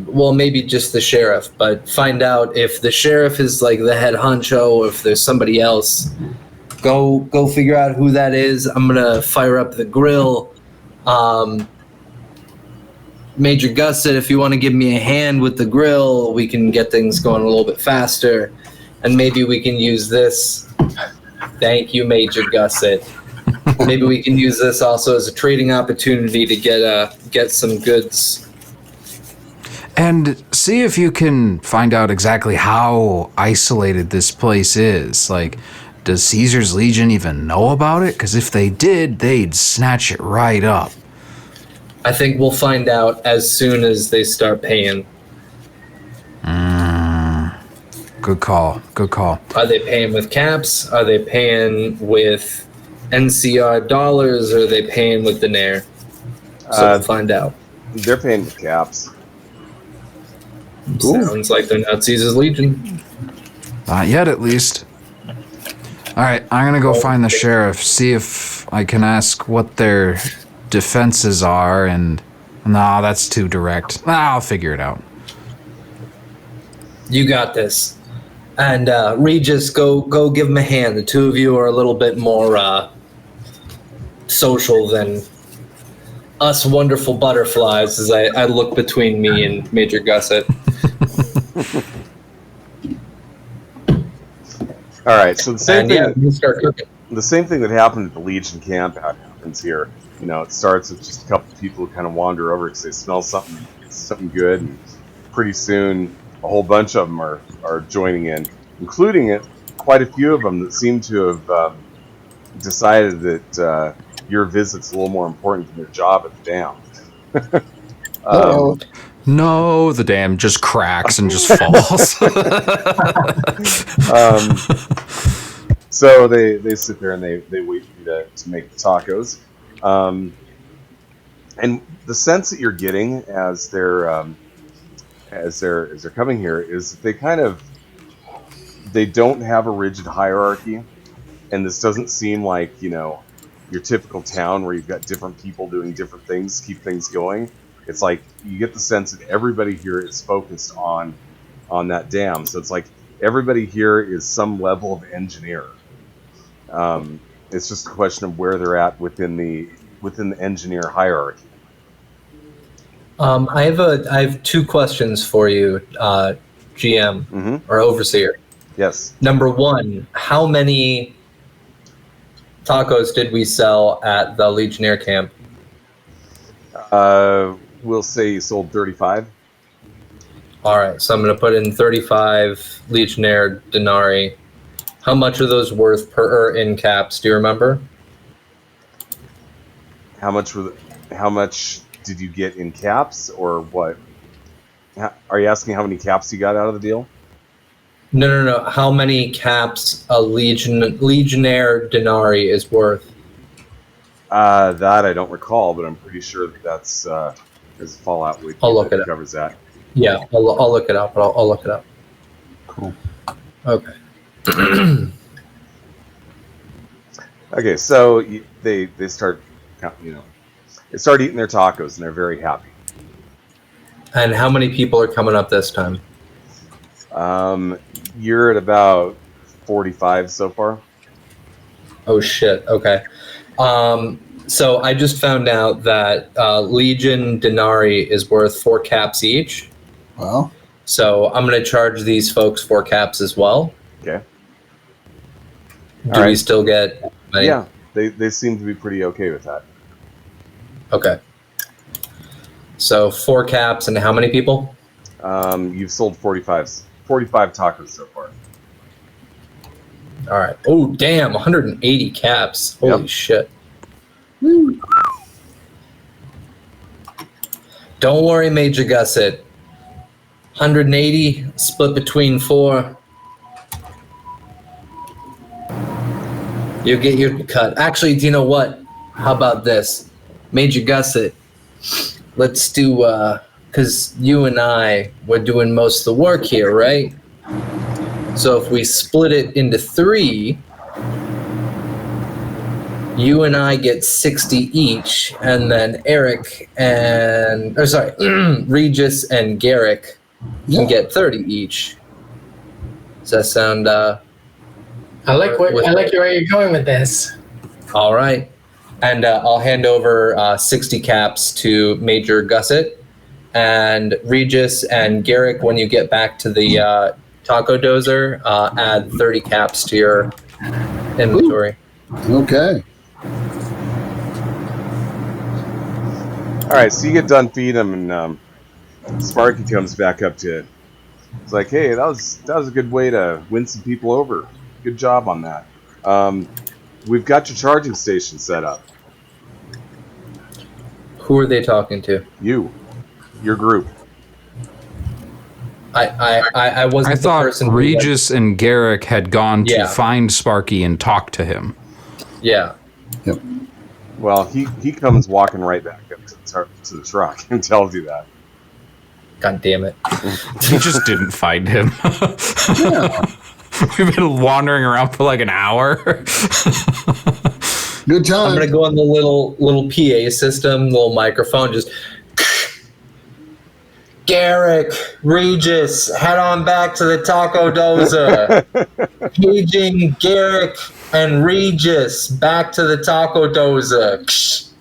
well, maybe just the sheriff, but find out if the sheriff is like the head honcho, or if there's somebody else. Go figure out who that is. I'm gonna fire up the grill. Major Gusset, if you want to give me a hand with the grill, we can get things going a little bit faster, and maybe we can use this. Thank you, Major Gusset. Maybe we can use this also as a trading opportunity to get some goods. And see if you can find out exactly how isolated this place is. Like, does Caesar's Legion even know about it? Because if they did, they'd snatch it right up. I think we'll find out as soon as they start paying. Good call. Are they paying with caps? Are they paying with NCR dollars? Or are they paying with dinar? So we'll find out. They're paying with caps. Sounds like they're not Caesar's Legion. Not yet, at least. All right, I'm going to go find the sheriff, see if I can ask what their defenses are, and... No, that's too direct. I'll figure it out. You got this. And Regis, go give him a hand. The two of you are a little bit more social than us wonderful butterflies, as I look between me and Major Gusset. All right, so the same thing. Yeah, we start cooking. The same thing that happened at the Legion camp happens here. You know, it starts with just a couple of people who kind of wander over because they smell something good, and pretty soon a whole bunch of them are joining in, including quite a few of them that seem to have decided that your visit's a little more important than their job at the dam. No, the dam just cracks and just falls. So they sit there and they wait for you to make the tacos. And the sense that you're getting as they're coming here is that they don't have a rigid hierarchy, and this doesn't seem like, you know, your typical town where you've got different people doing different things to keep things going. It's like you get the sense that everybody here is focused on that dam. So it's like everybody here is some level of engineer. It's just a question of where they're at within the engineer hierarchy. I have two questions for you, GM or Overseer. Yes. Number one, how many tacos did we sell at the Legionnaire camp? We'll say you sold 35. All right, so I'm going to put in 35 Legionnaire denarii. How much are those worth in caps? Do you remember? How much did you get in caps, or what? Are you asking how many caps you got out of the deal? No. How many caps a Legionnaire denarii is worth? That I don't recall, but I'm pretty sure that's there's a Fallout wiki I'll look that it up. covers that. Yeah, I'll look it up. I'll look it up. Cool. Okay. Okay, so they start, they start eating their tacos and they're very happy. And how many people are coming up this time? You're at about 45 so far. Oh shit. Okay. So I just found out that Legion Denari is worth 4 caps each. Well, So I'm going to charge these folks 4 caps as well. Okay. Do we still get money? Yeah, they seem to be pretty okay with that. Okay. So 4 caps and how many people? You've sold 45 tacos so far. All right. Oh, damn. 180 caps. Holy Yep. shit. Don't worry, Major Gusset. 180 split between 4. You'll get your cut. Actually, do you know what? How about this? Major Gusset, let's do, because you and I were doing most of the work here, right? So if we split it into 3, you and I get 60 each, and then Regis and Garrick can get 30 each. Does that sound, I like where you're going with this. all right? And I'll hand over 60 caps to Major Gusset, and Regis and Garrick, when you get back to the taco dozer, add 30 caps to your inventory. okay. All right, so you get done feeding them, and Sparky comes back up to it. It's like, hey, that was a good way to win some people over. Good job on that. We've got your charging station set up. Who are they talking to? Your group. I wasn't I the thought person who Regis and Garrick had gone to Yeah. find Sparky and talk to him. Yeah. Yep. Well, he comes walking right back up to the truck and tells you that. God damn it. We just didn't find him. Yeah. We've been wandering around for like an hour. Good time. I'm gonna go on the little PA system, little microphone, just Garrick, Regis, head on back to the taco dozer. Paging Garrick and Regis back to the taco dozer.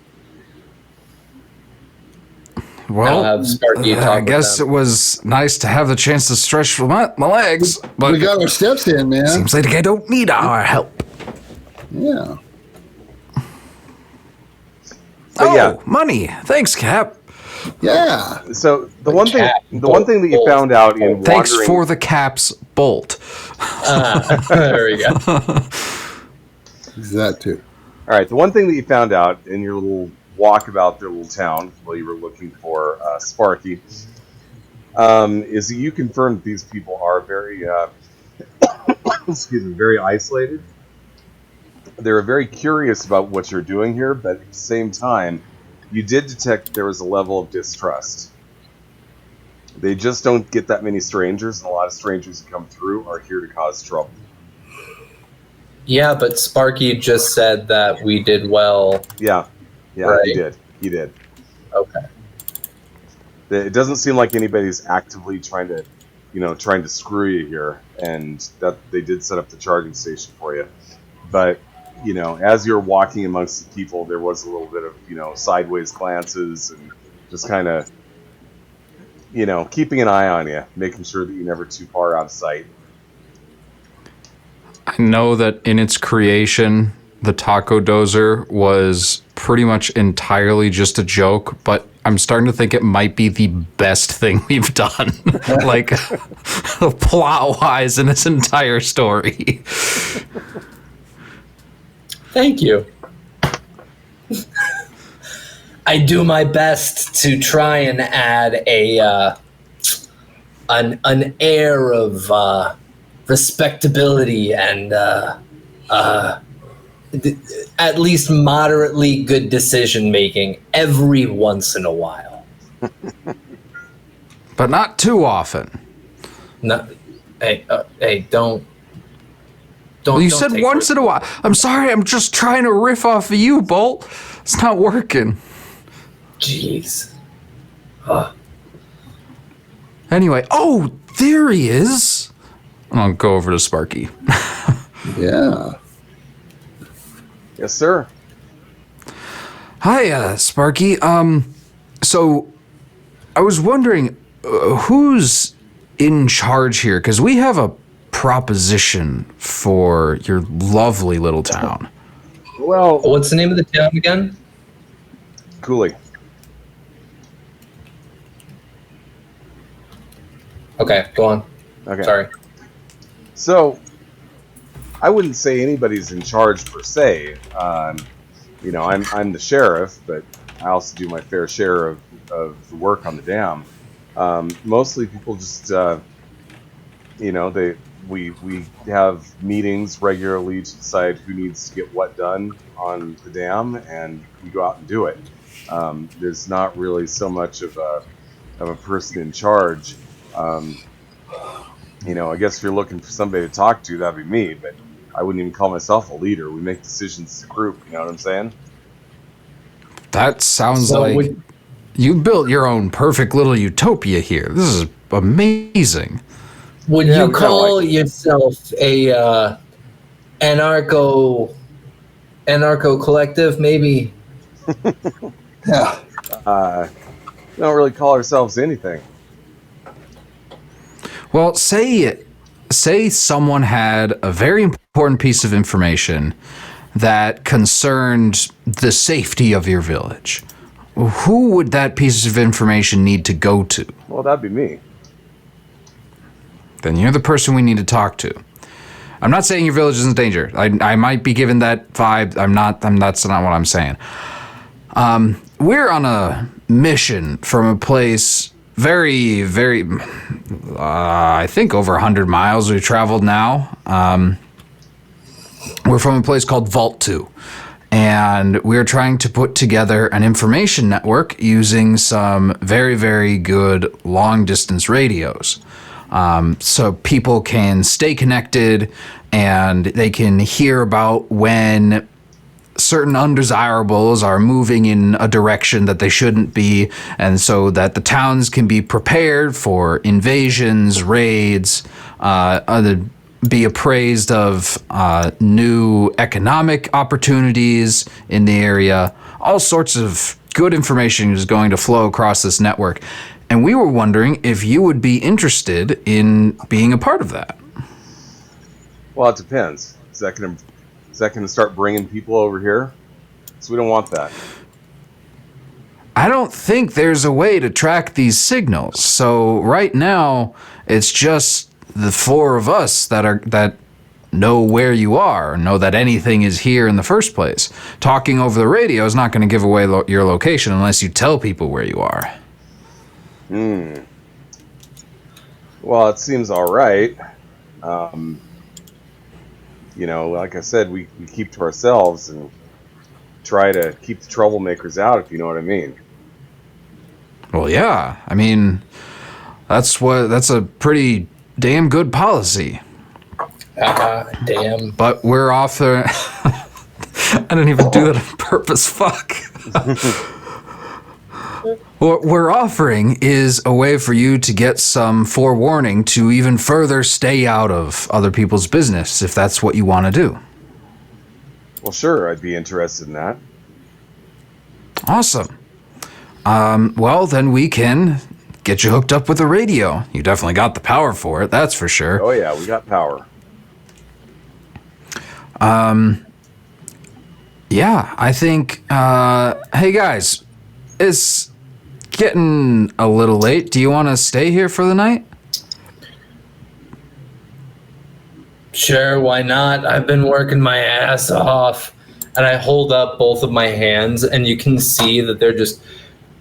Well, I'll have Sparky talk I with guess them. it was nice to have the chance to stretch my legs, but We got our steps in, man. seems like I don't need our help. Yeah. But yeah. Money. Thanks, Cap. Yeah. So the one thing that you found out in Thanks wandering, for the Cap's bolt. There we go. That too. all right, the one thing that you found out in your little walk about their little town while you were looking for Sparky is that you confirmed these people are very very isolated. They're very curious about what you're doing here, but at the same time, you did detect there was a level of distrust. They just don't get that many strangers, and a lot of strangers who come through are here to cause trouble. Yeah, but Sparky just said that we did well. Yeah, Right. He did. Okay. It doesn't seem like anybody's actively trying to screw you here, and that they did set up the charging station for you. But, as you're walking amongst the people, there was a little bit of, sideways glances and just kind of, keeping an eye on you, making sure that you're never too far out of sight. I know that in its creation, the taco dozer was pretty much entirely just a joke, but I'm starting to think it might be the best thing we've done, like plot-wise in this entire story. Thank you. I do my best to try and add an air of respectability and at least moderately good decision making every once in a while. but not too often. No, hey, don't. Well, you don't said take once in a while. I'm sorry, I'm just trying to riff off of you, Bolt. It's not working. Jeez. Anyway, oh, there he is. I'll go over to Sparky. Yeah. Yes, sir. Hi, Sparky. So I was wondering who's in charge here, because we have a proposition for your lovely little town. Well, What's the name of the town again? Cooley. Okay, go on. Okay. Sorry. So, I wouldn't say anybody's in charge per se. You know, I'm the sheriff, but I also do my fair share of the work on the dam. Mostly people just, you know, we have meetings regularly to decide who needs to get what done on the dam, and we go out and do it. There's not really so much of a person in charge. You know, I guess if you're looking for somebody to talk to, that'd be me, but I wouldn't even call myself a leader. We make decisions as a group, you know what I'm saying? That sounds like you built your own perfect little utopia here. This is amazing. Would Yeah, you call yourself a anarcho collective, maybe? Yeah. We don't really call ourselves anything. Well, say someone had a very important piece of information that concerned the safety of your village. Who would that piece of information need to go to? Well, that'd be me. Then you're the person we need to talk to. I'm not saying your village is in danger. I might be given that vibe. I'm not. That's not what I'm saying. We're on a mission from a place very, very, I think over 100 miles we've traveled now. We're from a place called Vault 2. And we're trying to put together an information network using some very, very good long-distance radios. So people can stay connected and they can hear about when certain undesirables are moving in a direction that they shouldn't be, and so that the towns can be prepared for invasions, raids, be appraised of new economic opportunities in the area. All sorts of good information is going to flow across this network. And we were wondering if you would be interested in being a part of that. Well, it depends. Is that going to start bringing people over here? So we don't want that. I don't think there's a way to track these signals. So right now, it's just the four of us that know where you are, know that anything is here in the first place. Talking over the radio is not going to give away your location unless you tell people where you are. Well, it seems all right. You know, like I said, we keep to ourselves and try to keep the troublemakers out, if you know what I mean. Well, yeah. I mean, that's a pretty damn good policy. Damn. But we're off the... I didn't even do that on purpose. Fuck. What we're offering is a way for you to get some forewarning to even further stay out of other people's business, if that's what you want to do. Well, sure, I'd be interested in that. Awesome. Well, then we can get you hooked up with a radio. You definitely got the power for it, that's for sure. Oh, yeah, we got power. Yeah, I think, hey guys, it's getting a little late. Do you want to stay here for the night? Sure, why not? I've been working my ass off. And I hold up both of my hands, and you can see that they're just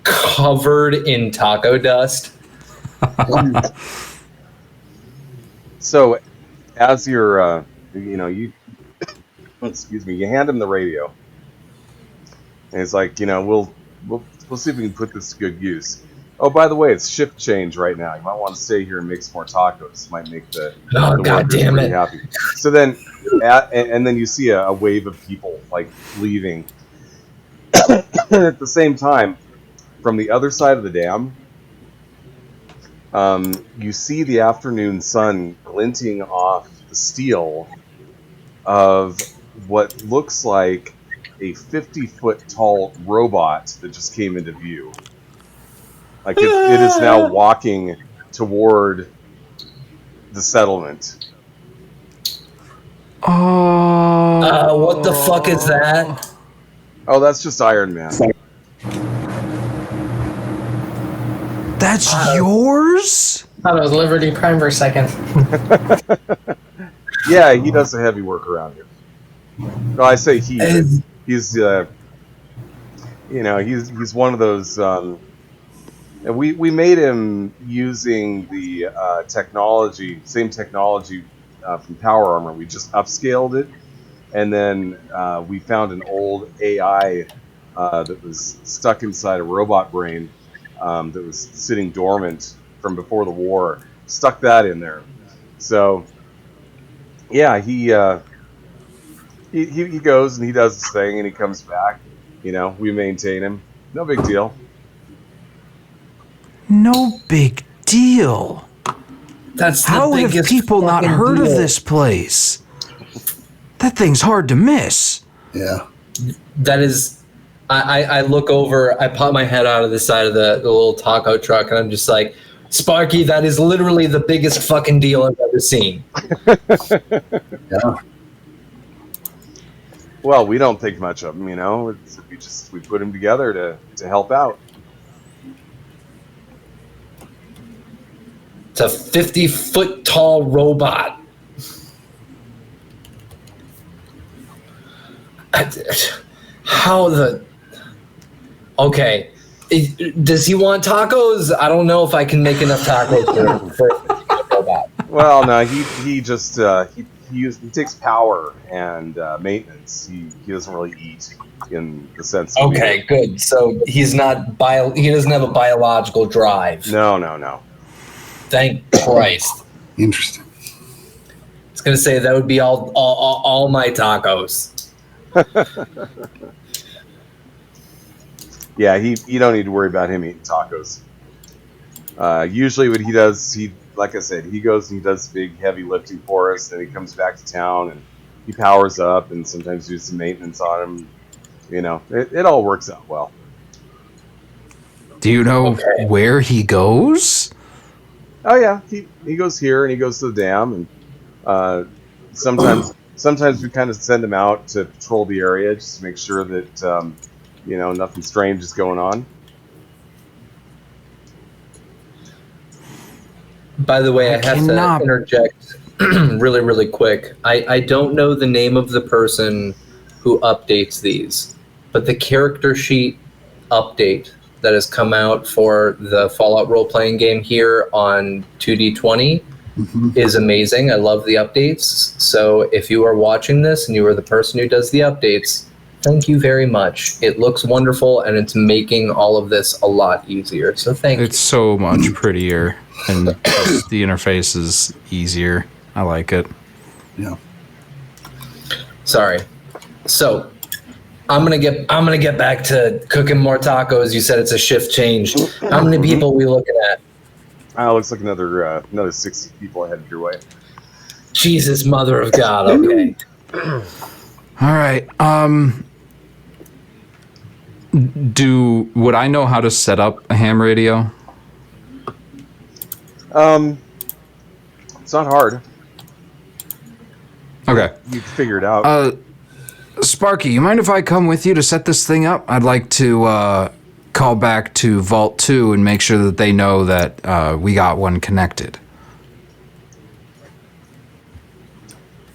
covered in taco dust. So, as you're, you excuse me, you hand him the radio, and it's like, we'll see if we can put this to good use. Oh, by the way, it's shift change right now. You might want to stay here and make some more tacos. Might make the Oh, God workers damn pretty it. happy. So then, and then you see a wave of people like leaving. At the same time, from the other side of the dam, you see the afternoon sun glinting off the steel of what looks like a 50-foot tall robot that just came into view. Like it is now walking toward the settlement. Oh. What the fuck is that? Oh, that's just Iron Man. That's yours? I thought it was Liberty Prime for a second. Yeah, he does the heavy work around here. No, I say he. He's he's one of those. We made him using the same technology from Power Armor. We just upscaled it, and then we found an old AI that was stuck inside a robot brain that was sitting dormant from before the war. Stuck that in there. So, yeah, he goes and he does his thing and he comes back. We maintain him. No big deal. No big deal. That's the How have biggest people not fucking heard of deal. this place? That thing's hard to miss. Yeah. That is, I look over, I pop my head out of the side of the little taco truck, and I'm just like, Sparky, that is literally the biggest fucking deal I've ever seen. Yeah. Well, we don't think much of them, we put them together to help out. It's a 50-foot tall robot. How the... Okay. Does he want tacos? I don't know if I can make enough tacos for a robot. Well, no, he just he takes power and maintenance. He doesn't really eat in the sense. That Okay, good. So he's not he doesn't have a biological drive. No. Thank Christ. Interesting. I was gonna say that would be all my tacos. Yeah, you don't need to worry about him eating tacos. Usually, what he does, like I said, he goes and he does big heavy lifting for us. Then he comes back to town and he powers up, and sometimes do some maintenance on him. It all works out well. Do you know where he goes? Oh yeah, he goes here and he goes to the dam, and sometimes we kind of send him out to patrol the area just to make sure that nothing strange is going on. By the way, I have to interject really, really quick. I don't know the name of the person who updates these, but the character sheet update that has come out for the Fallout role-playing game here on 2D20 is amazing. I love the updates. So if you are watching this and you are the person who does the updates, thank you very much. It looks wonderful, and it's making all of this a lot easier. So thank you. It's so much prettier, and just the interface is easier. I like it. Yeah. Sorry. So I'm gonna get back to cooking more tacos. You said it's a shift change. How many people are we looking at? Looks like another 60 people headed your way. Jesus, mother of God. Okay. All right. Would I know how to set up a ham radio? It's not hard. Okay. You can figure it out. Sparky, you mind if I come with you to set this thing up? I'd like to call back to Vault 2 and make sure that they know that we got one connected.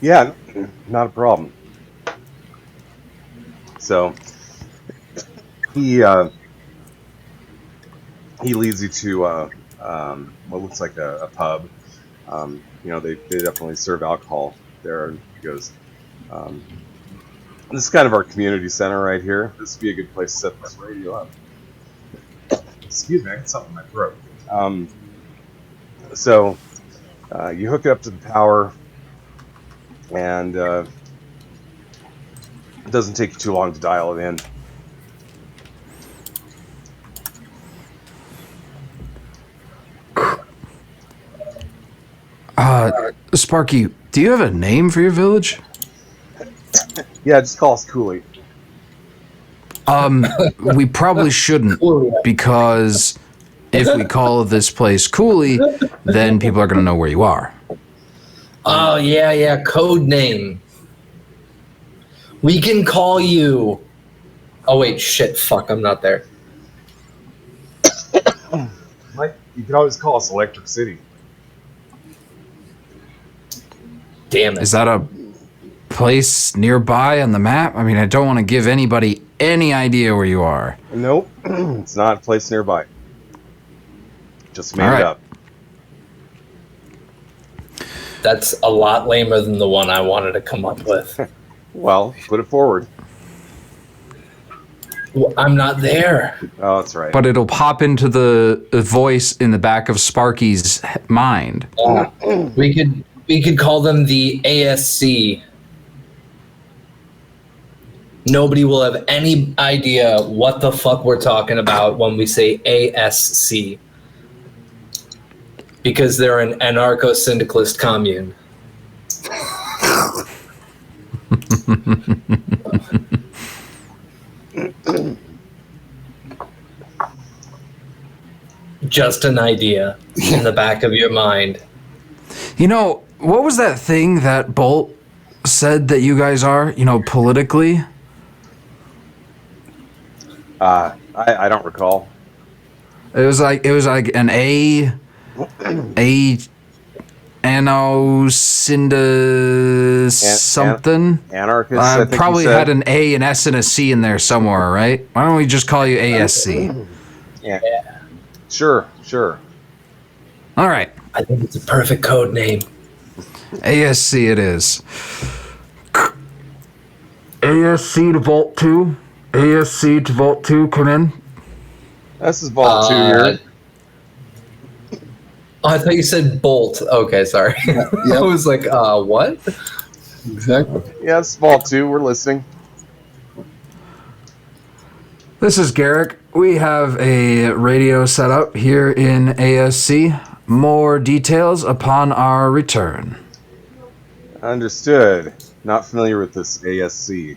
Yeah, not a problem. So he leads you to what looks like a pub. They definitely serve alcohol there. And he goes, this is kind of our community center right here. This would be a good place to set this radio up. excuse me, I got something in my throat. So you hook it up to the power, and it doesn't take you too long to dial it in. Sparky, do you have a name for your village? Yeah, just call us Cooley. We probably shouldn't, because if we call this place Cooley, then people are going to know where you are. Oh, yeah, code name. We can call you... Oh, wait, shit, fuck, I'm not there. Mike, you can always call us Electric City. Damn it. Is that a place nearby on the map? I mean, I don't want to give anybody any idea where you are. Nope, it's not a place nearby. Just made it up. That's a lot lamer than the one I wanted to come up with. Well, put it forward. Well, I'm not there. Oh, that's right. But it'll pop into the voice in the back of Sparky's mind. We could call them the ASC. Nobody will have any idea what the fuck we're talking about when we say ASC. Because they're an anarcho-syndicalist commune. Just an idea in the back of your mind. You know, what was that thing that Bolt said that you guys are, politically? I don't recall. It was like an something. Anarchist. I think probably you said. had an A, an S, and a C in there somewhere, right? Why don't we just call you ASC? Yeah. Sure. All right. I think it's a perfect code name. ASC it is. ASC to Vault 2. ASC to Vault 2, come in. This is Vault 2 here. Oh, I thought you said Bolt. Okay, sorry. Yep. I was like, what? Exactly. Yeah, it's Vault 2. We're listening. This is Garrick. We have a radio set up here in ASC. More details upon our return. Understood. Not familiar with this ASC.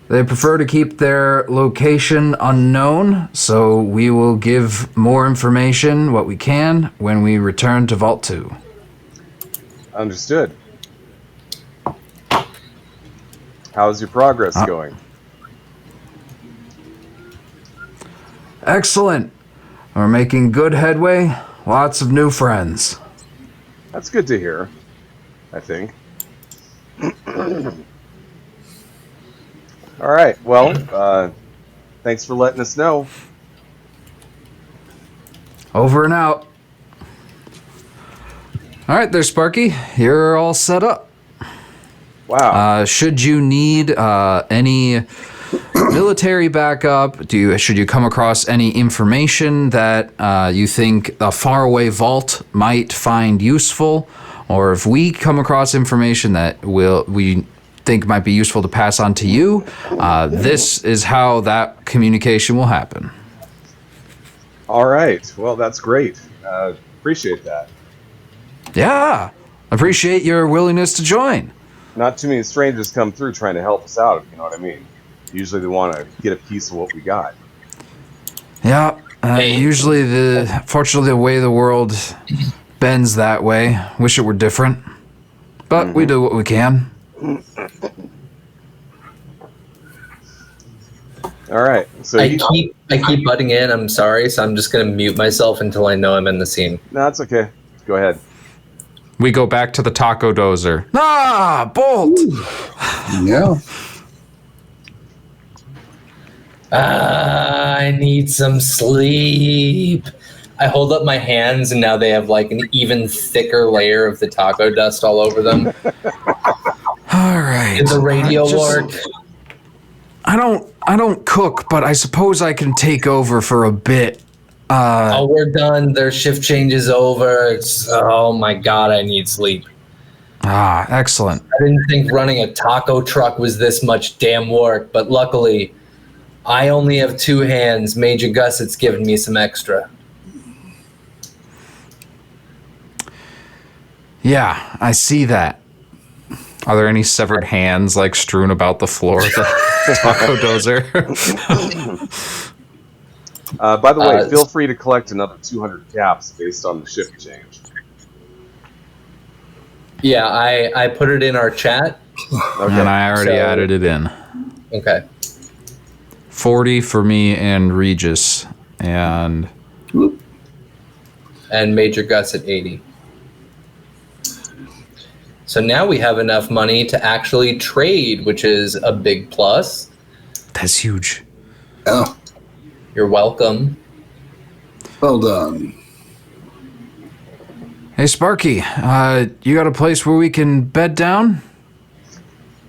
They prefer to keep their location unknown, so we will give more information, what we can, when we return to Vault 2. Understood. How's your progress going? Excellent. We're making good headway. Lots of new friends. That's good to hear, I think. All right. Well, thanks for letting us know. Over and out. All right, there, Sparky. You're all set up. Wow. Should you need any military backup, should you come across any information that you think a faraway vault might find useful, or if we come across information that we think might be useful to pass on to you, this is how that communication will happen. All right. Well, that's great. Appreciate that. Yeah, appreciate your willingness to join. Not too many strangers come through trying to help us out, if you know what I mean. Usually they want to get a piece of what we got. Yeah, usually fortunately the way the world bends that way. Wish it were different, but we do what we can. All right. So I keep butting in. I'm sorry, so I'm just gonna mute myself until I know I'm in the scene. No, it's okay. Go ahead. We go back to the taco dozer. Ah, Bolt! Yeah. I need some sleep. I hold up my hands, and now they have like an even thicker layer of the taco dust all over them. All right. Did the radio work? I don't I don't cook, but I suppose I can take over for a bit. Oh, we're done. Their shift change is over. Oh my god, I need sleep. Excellent. I didn't think running a taco truck was this much damn work, but luckily, I only have 2 hands. Major Gusset's given me some extra. Yeah, I see that. Are there any severed hands like strewn about the floor of the taco dozer? By the way, feel free to collect another 200 caps based on the shift change. Yeah, I put it in our chat. Okay. And I already added it in. Okay. 40 for me and Regis. And Major Gus at 80. So now we have enough money to actually trade, which is a big plus. that's huge. Oh, You're welcome. well done. Hey, Sparky, you got a place where we can bed down?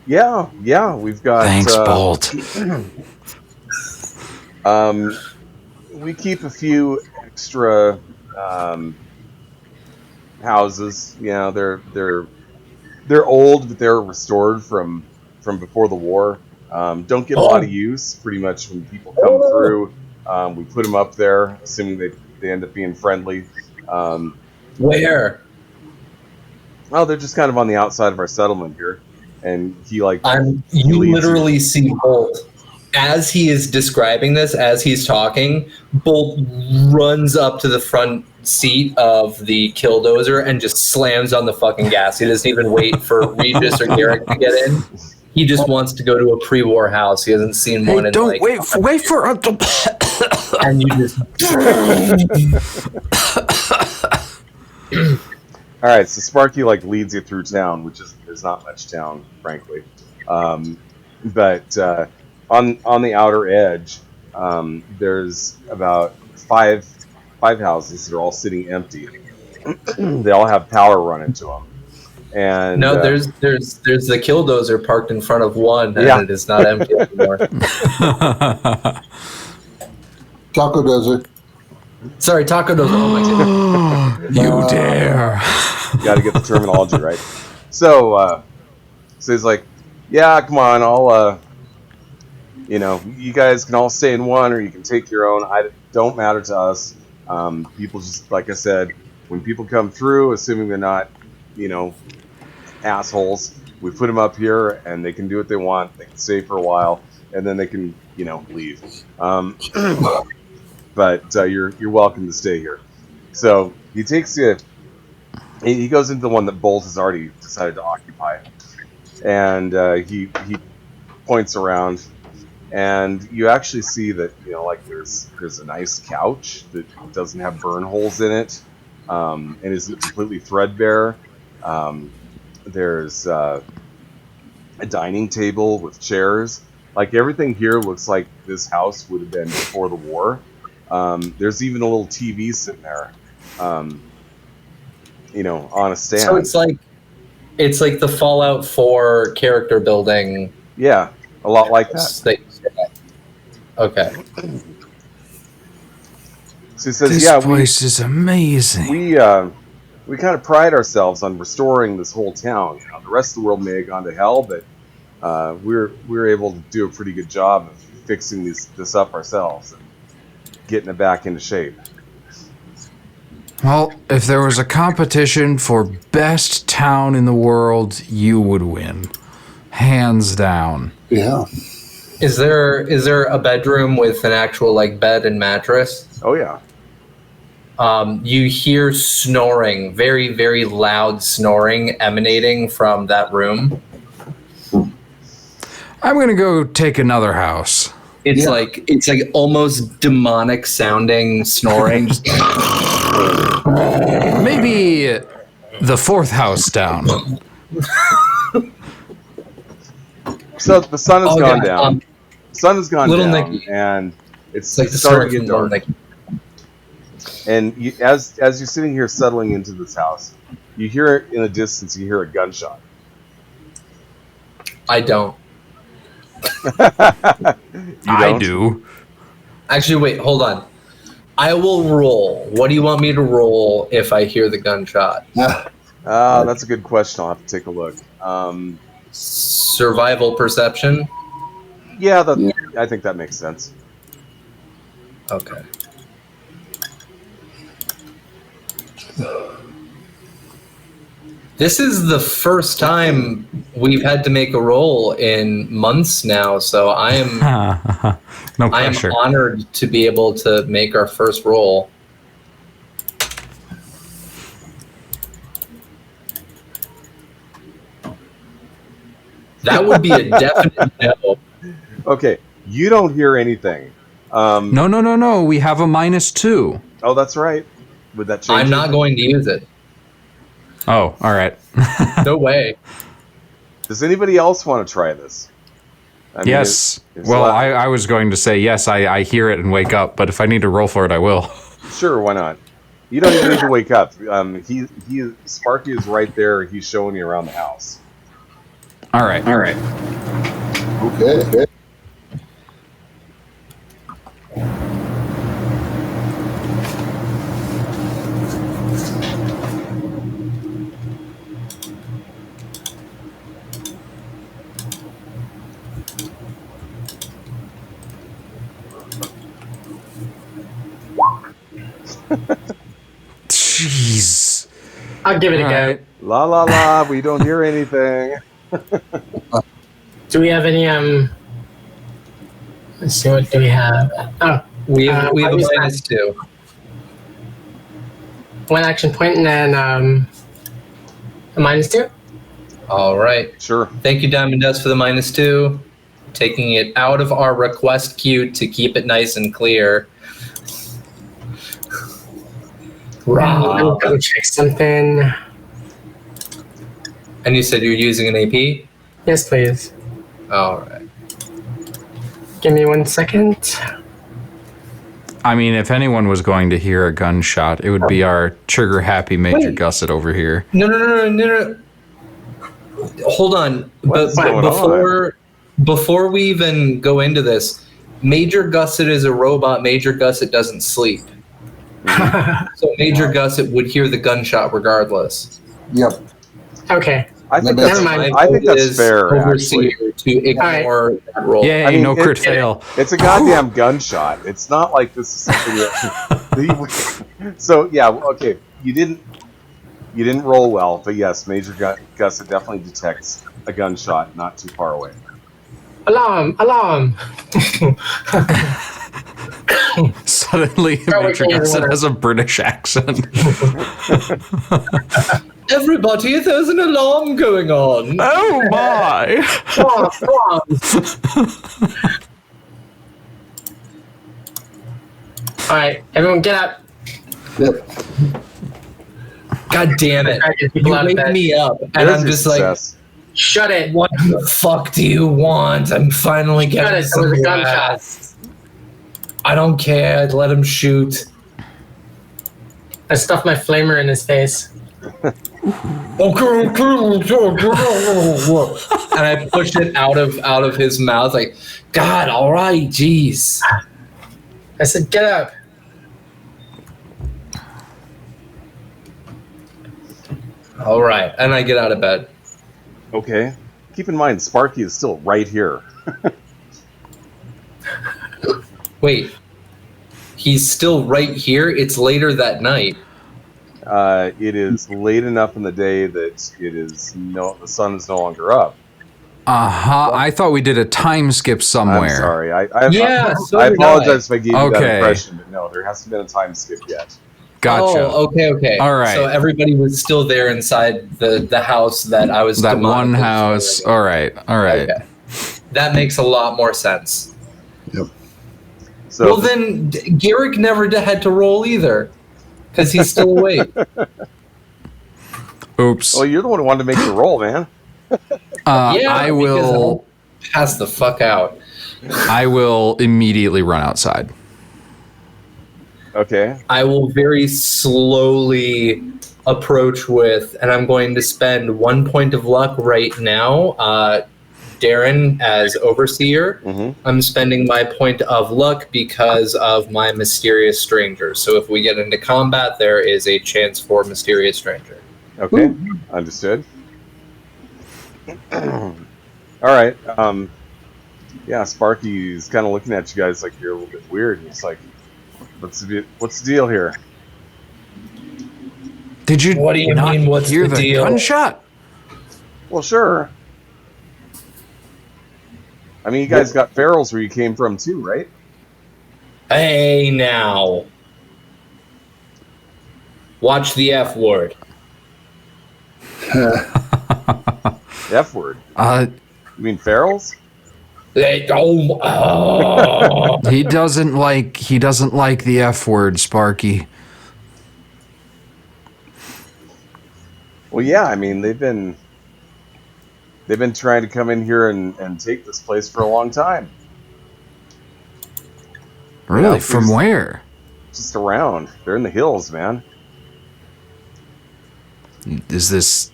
Yeah, we've got... Thanks, Bolt. We keep a few extra houses. You know, they're old, but they're restored from before the war. Don't get a lot of use. Pretty much when people come through, we put them up there, assuming they end up being friendly. Where? Well, they're just kind of on the outside of our settlement here, and you You literally see Bolt as he is describing this, as he's talking. Bolt runs up to the front seat of the killdozer and just slams on the fucking gas. He doesn't even wait for Regis or Garrick to get in. He just wants to go to a pre-war house. He hasn't seen one in Don't wait for and you just All right, so Sparky leads you through town, which is not much town, frankly. But on the outer edge, there's about five houses that are all sitting empty. They all have power run into them. And no, there's the killdozer parked in front of one, and it is not empty anymore. Taco Desert. Sorry, Taco Dozer. Oh my god. You dare. You got to get the terminology right. So he's like, yeah, come on, I'll, you guys can all stay in one, or you can take your own. Don't matter to us. People just, like I said, when people come through, assuming they're not, assholes, we put them up here, and they can do what they want. They can stay for a while, and then they can, leave. But you're welcome to stay here. So he takes you. He goes into the one that Bolt has already decided to occupy, and he points around, and you actually see that there's a nice couch that doesn't have burn holes in it, and isn't completely threadbare. There's a dining table with chairs. Everything here looks like this house would have been before the war. There's even a little TV sitting there, on a stand. So it's like the Fallout 4 character building. Yeah, a lot like that. Okay. So he says, This place is amazing. We kind of pride ourselves on restoring this whole town. The rest of the world may have gone to hell, but we're able to do a pretty good job of fixing this up ourselves and getting it back into shape. Well, if there was a competition for best town in the world, you would win. Hands down. Yeah. Is there a bedroom with an actual bed and mattress? Oh yeah. You hear snoring, very, very loud snoring emanating from that room. I'm gonna go take another house. It's like almost demonic sounding snoring. Just Maybe the fourth house down. So the sun has gone down. Sun has gone Little down, Nicky. and it's like the starting story to get from Little dark. Nicky. And as you're sitting here settling into this house, you hear it in the distance. You hear a gunshot. I don't. I don't? do. Actually, wait, hold on. I will roll. What do you want me to roll if I hear the gunshot? That's a good question. I'll have to take a look. Survival perception? Yeah, I think that makes sense. Okay. This is the first time we've had to make a roll in months now, so I am No I am pressure. honored to be able to make our first roll. That would be a definite no. Okay, you don't hear anything. No. We have a -2. Oh, that's right. Would that change? I'm not going to use it. Oh, all right. No way. Does anybody else want to try this? I mean, Yes. it's Well, la- I was going to say yes. I hear it and wake up, but if I need to roll for it, I will. Sure, why not? You don't even need to wake up. Sparky is right there. He's showing you around the house. All right. Okay. Jeez. I'll give it a All go. right. La la la. We don't hear anything. Do we have any let's see, what do we have? Oh, We have a I'll use -2. one action point and then a -2. All right. Sure. Thank you, Diamond Dust, for the -2. Taking it out of our request queue to keep it nice and clear. I'll go check something. And you said you're using an AP? Yes, please. All right. Give me 1 second. I mean, if anyone was going to hear a gunshot, it would be our trigger-happy Major Wait. Gusset over here. No. Hold on. What's But going before we even go into this, Major Gusset is a robot. Major Gusset doesn't sleep. So Major Gusset would hear the gunshot regardless. Yep. Okay. I think Never that's, mind. I think My vote that's is fair, overseer actually. to ignore that roll. Yay, I mean, no crit fail. It's a goddamn gunshot. It's not like this is something that... So, yeah, okay. You didn't roll well, but yes, Major Gusset definitely detects a gunshot not too far away. Alarm! Alarm! Suddenly, Probably Major can't Gusset remember. has a British accent. Everybody, there's an alarm going on. Oh my! Come on. Alright, everyone get up. Yep. God damn it. Try to get You people out of wake bed. me up, and There's I'm your just like, success. Shut it. what the fuck do you want? I'm finally Shut getting it. There some was a gunshot. rest. I don't care. I'd let him shoot. I stuffed my flamer in his face. And I push it out of his mouth, like, God, all right, jeez. I said, get up. All right, and I get out of bed. Okay. Keep in mind, Sparky is still right here. Wait, he's still right here? It's later that night. It is late enough in the day that the sun is no longer up. I thought we did a time skip somewhere. I'm sorry. I So I did apologize if I gave you that Okay. impression, but no, there hasn't been a time skip yet. Gotcha. Oh, okay. All right. So everybody was still there inside the house that I was That one demonically house. storing. All right. Okay. That makes a lot more sense. Yep. So Well, then Garrick never had to roll either, because he's still awake. Oops. well, you're the one who wanted to make the roll, man. I because will. I'll pass the fuck out. I will immediately run outside. Okay. I will very slowly approach with, and I'm going to spend 1 point of luck right now Darren as overseer. Mhm. I'm spending my point of luck because of my mysterious stranger. So if we get into combat, there is a chance for mysterious stranger. Okay, understood. All right. Yeah, Sparky's kind of looking at you guys like you're a little bit weird. He's like, what's the deal here? Did you What do you not mean, what's hear the the deal? gunshot? Well, sure. I mean, you guys got ferals where you came from too, right? Hey, now. Watch the F word. F word. You mean ferals? He doesn't like the F word, Sparky. Well, yeah. I mean, they've been trying to come in here and take this place for a long time. Really? Yeah, From where? Just around. They're in the hills, man. Does it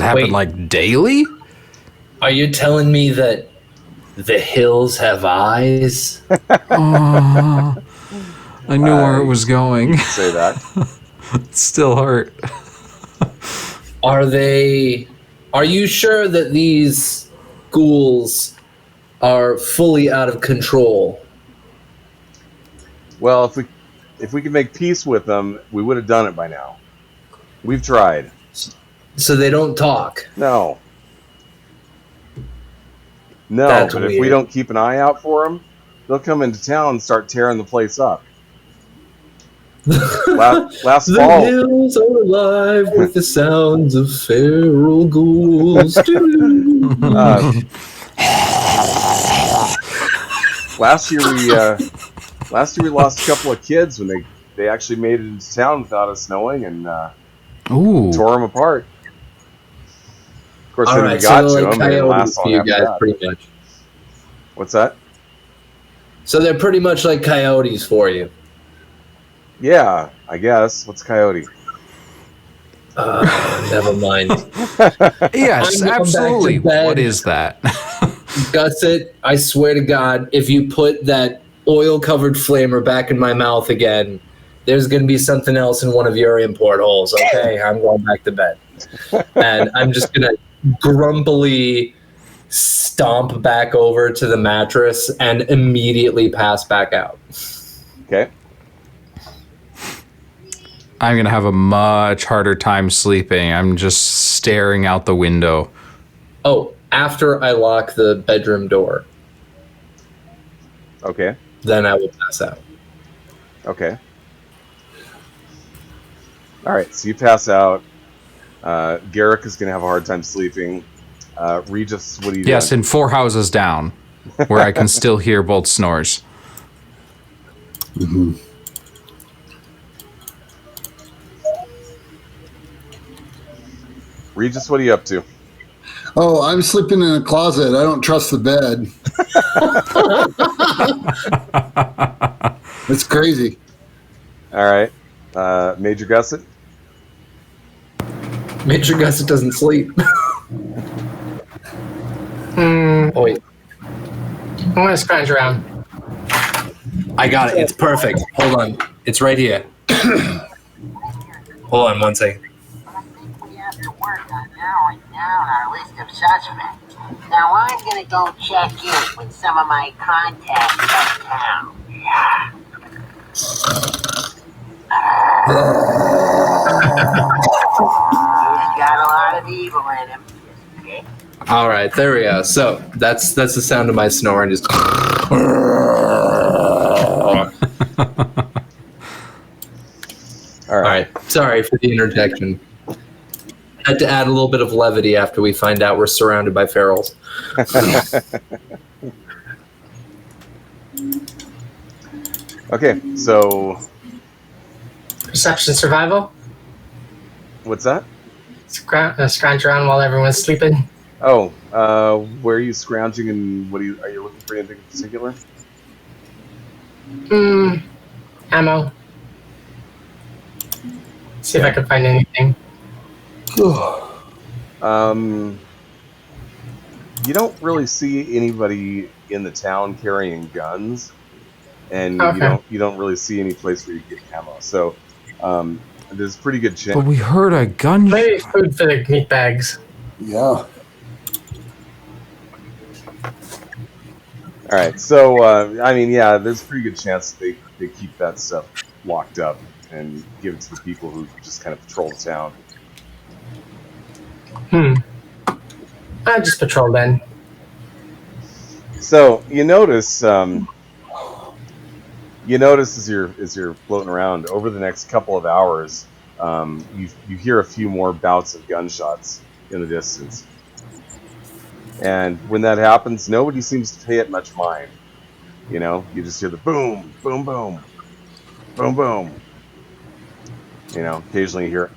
happen Wait. like daily? Are you telling me that the hills have eyes? Oh, I knew where it was going. Say that. It still hurt. Are you sure that these ghouls are fully out of control? Well, if we could make peace with them, we would have done it by now. We've tried. So they don't talk. No, That's but if we weird. don't keep an eye out for them, they'll come into town and start tearing the place up. Last The fall, hills are alive with the sounds of feral ghouls. last year we lost a couple of kids when they actually made it into town without us knowing and Ooh. tore them apart. Of course, All then right, we got so to they're them. like They didn't last coyotes for long you after guys, that. pretty much. What's that? So they're pretty much like coyotes for you. Yeah, I guess. What's coyote? Never mind. Yes, I'm going absolutely. back to bed. What is that? Gusset, I swear to God, if you put that oil-covered flamer back in my mouth again, there's going to be something else in one of your import holes, okay? I'm going back to bed. And I'm just going to grumpily stomp back over to the mattress and immediately pass back out. Okay. I'm going to have a much harder time sleeping. I'm just staring out the window. Oh, after I lock the bedroom door, Okay. then I will pass out. Okay. All right. So you pass out. Garrick is going to have a hard time sleeping. Regis, what are you Yes, doing? in 4 houses down, where I can still hear both snores. Mm-hmm. Regis, what are you up to? Oh, I'm sleeping in a closet. I don't trust the bed. It's crazy. All right. Major Gusset? Major Gusset doesn't sleep. Oh, wait. I'm going to scrounge around. I got it. It's perfect. Hold on. It's right here. Hold on one second. We have to work on narrowing down our list of suspects. Now I'm gonna go check in with some of my contacts uptown. He's got a lot of evil in him. Okay? All right, there we go. So that's the sound of my snoring. Just. All All right. Sorry for the interjection. Had to add a little bit of levity after we find out we're surrounded by ferals. Okay, so Perception survival. what's that? Scrounge around while everyone's sleeping. Oh, where are you scrounging and are you looking for anything in particular? Ammo. See if I can find anything. you don't really see anybody in the town carrying guns, and Okay. you don't really see any place where you get ammo. So there's a pretty good chance. But we heard a gun. Maybe food for the meat bags. Yeah. All right, so I mean, yeah, there's a pretty good chance they keep that stuff locked up and give it to the people who just kind of patrol the town. I just patrol then. So you notice as you're floating around over the next couple of hours, you hear a few more bouts of gunshots in the distance. And when that happens, nobody seems to pay it much mind. You know, you just hear the boom, boom, boom, boom, boom. You know, occasionally you hear.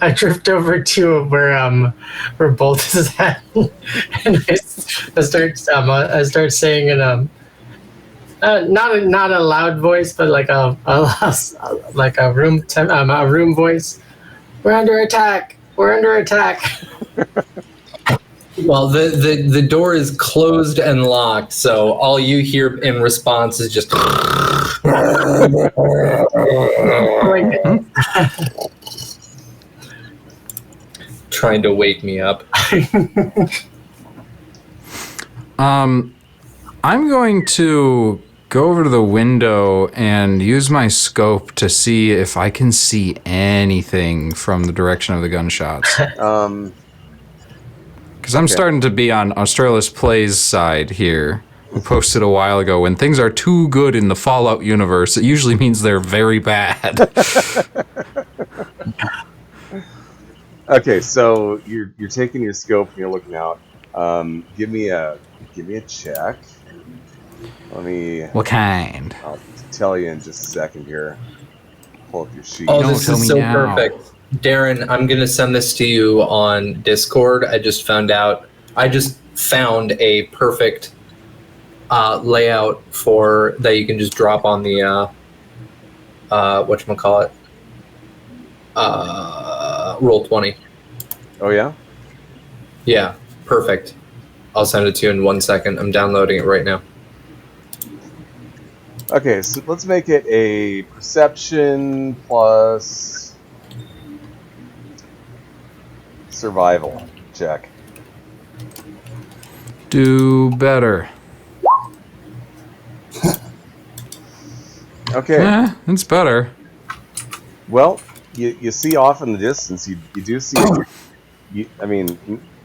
I drift over to where Bolt is at, and I start saying in not a loud voice, but like a room voice. We're under attack. We're under attack. Well, the door is closed and locked, so all you hear in response is just. Trying to wake me up. I'm going to go over to the window and use my scope to see if I can see anything from the direction of the gunshots. Because I'm starting to be on Australis Plays side here, who posted a while ago, when things are too good in the Fallout universe, it usually means they're very bad. Okay, so you're taking your scope and you're looking out. Give me a check. Let me. What kind? I'll tell you in just a second here. Pull up your sheet. Oh, Don't this tell is me so now. perfect. Darren, I'm going to send this to you on Discord. I just found a perfect layout for that you can just drop on the whatchamacallit? Roll20. Oh yeah? Yeah, perfect. I'll send it to you in 1 second. I'm downloading it right now. Okay, so let's make it a perception plus survival check. Do better. Okay. It's better. Well, you see off in the distance, you do see. I mean,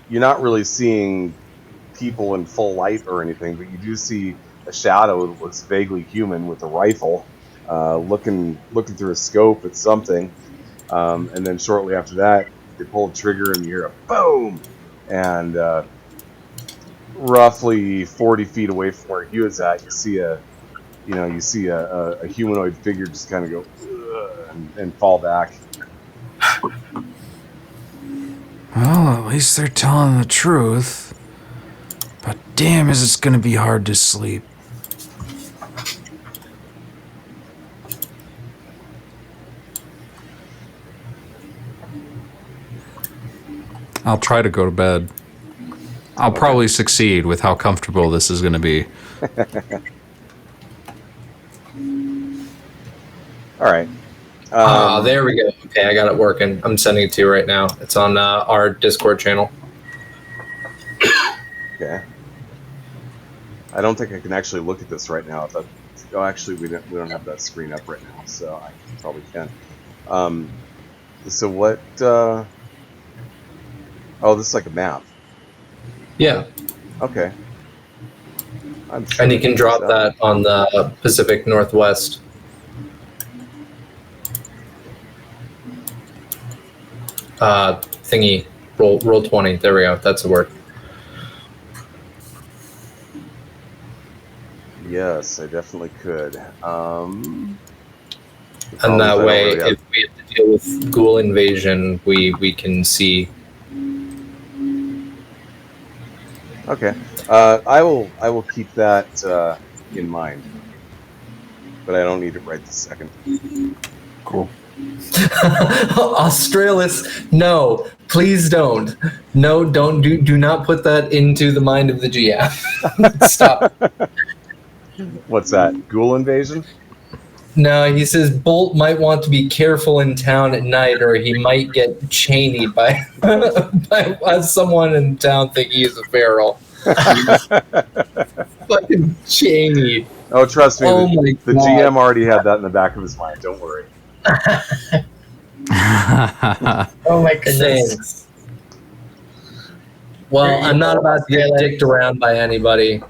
you're not really seeing people in full light or anything, but you do see a shadow that looks vaguely human with a rifle, looking through a scope at something, and then shortly after that, they pull the trigger and you hear a boom, and roughly 40 feet away from where he was at, you see a humanoid figure just kind of go and fall back. Well, at least they're telling the truth. But damn, is it going to be hard to sleep. I'll try to go to bed. I'll probably succeed with how comfortable this is going to be. All right. There we go. Okay, I got it working. I'm sending it to you right now. It's on our Discord channel. Okay. I don't think I can actually look at this right now. Actually, we don't have that screen up right now, so I probably can. So what? Oh, this is like a map. Yeah. Okay. I'm sure And you can drop that on the Pacific Northwest. Thingy. Roll 20. There we go. That's the word. Yes, I definitely could. And that way, if we have to deal with ghoul invasion, we can see. Okay. I will keep that in mind, but I don't need it right this second. Cool. Australis, no. Please don't. No, don't do not put that into the mind of the GM. Stop. What's that? Ghoul invasion? No, he says Bolt might want to be careful in town at night, or he might get chained by, by someone in town thinking he's a feral. Fucking chained. Oh, trust me, Oh the GM already had that in the back of his mind. Don't worry. Oh my goodness. Thanks. Well, I'm not about to get dicked around by anybody.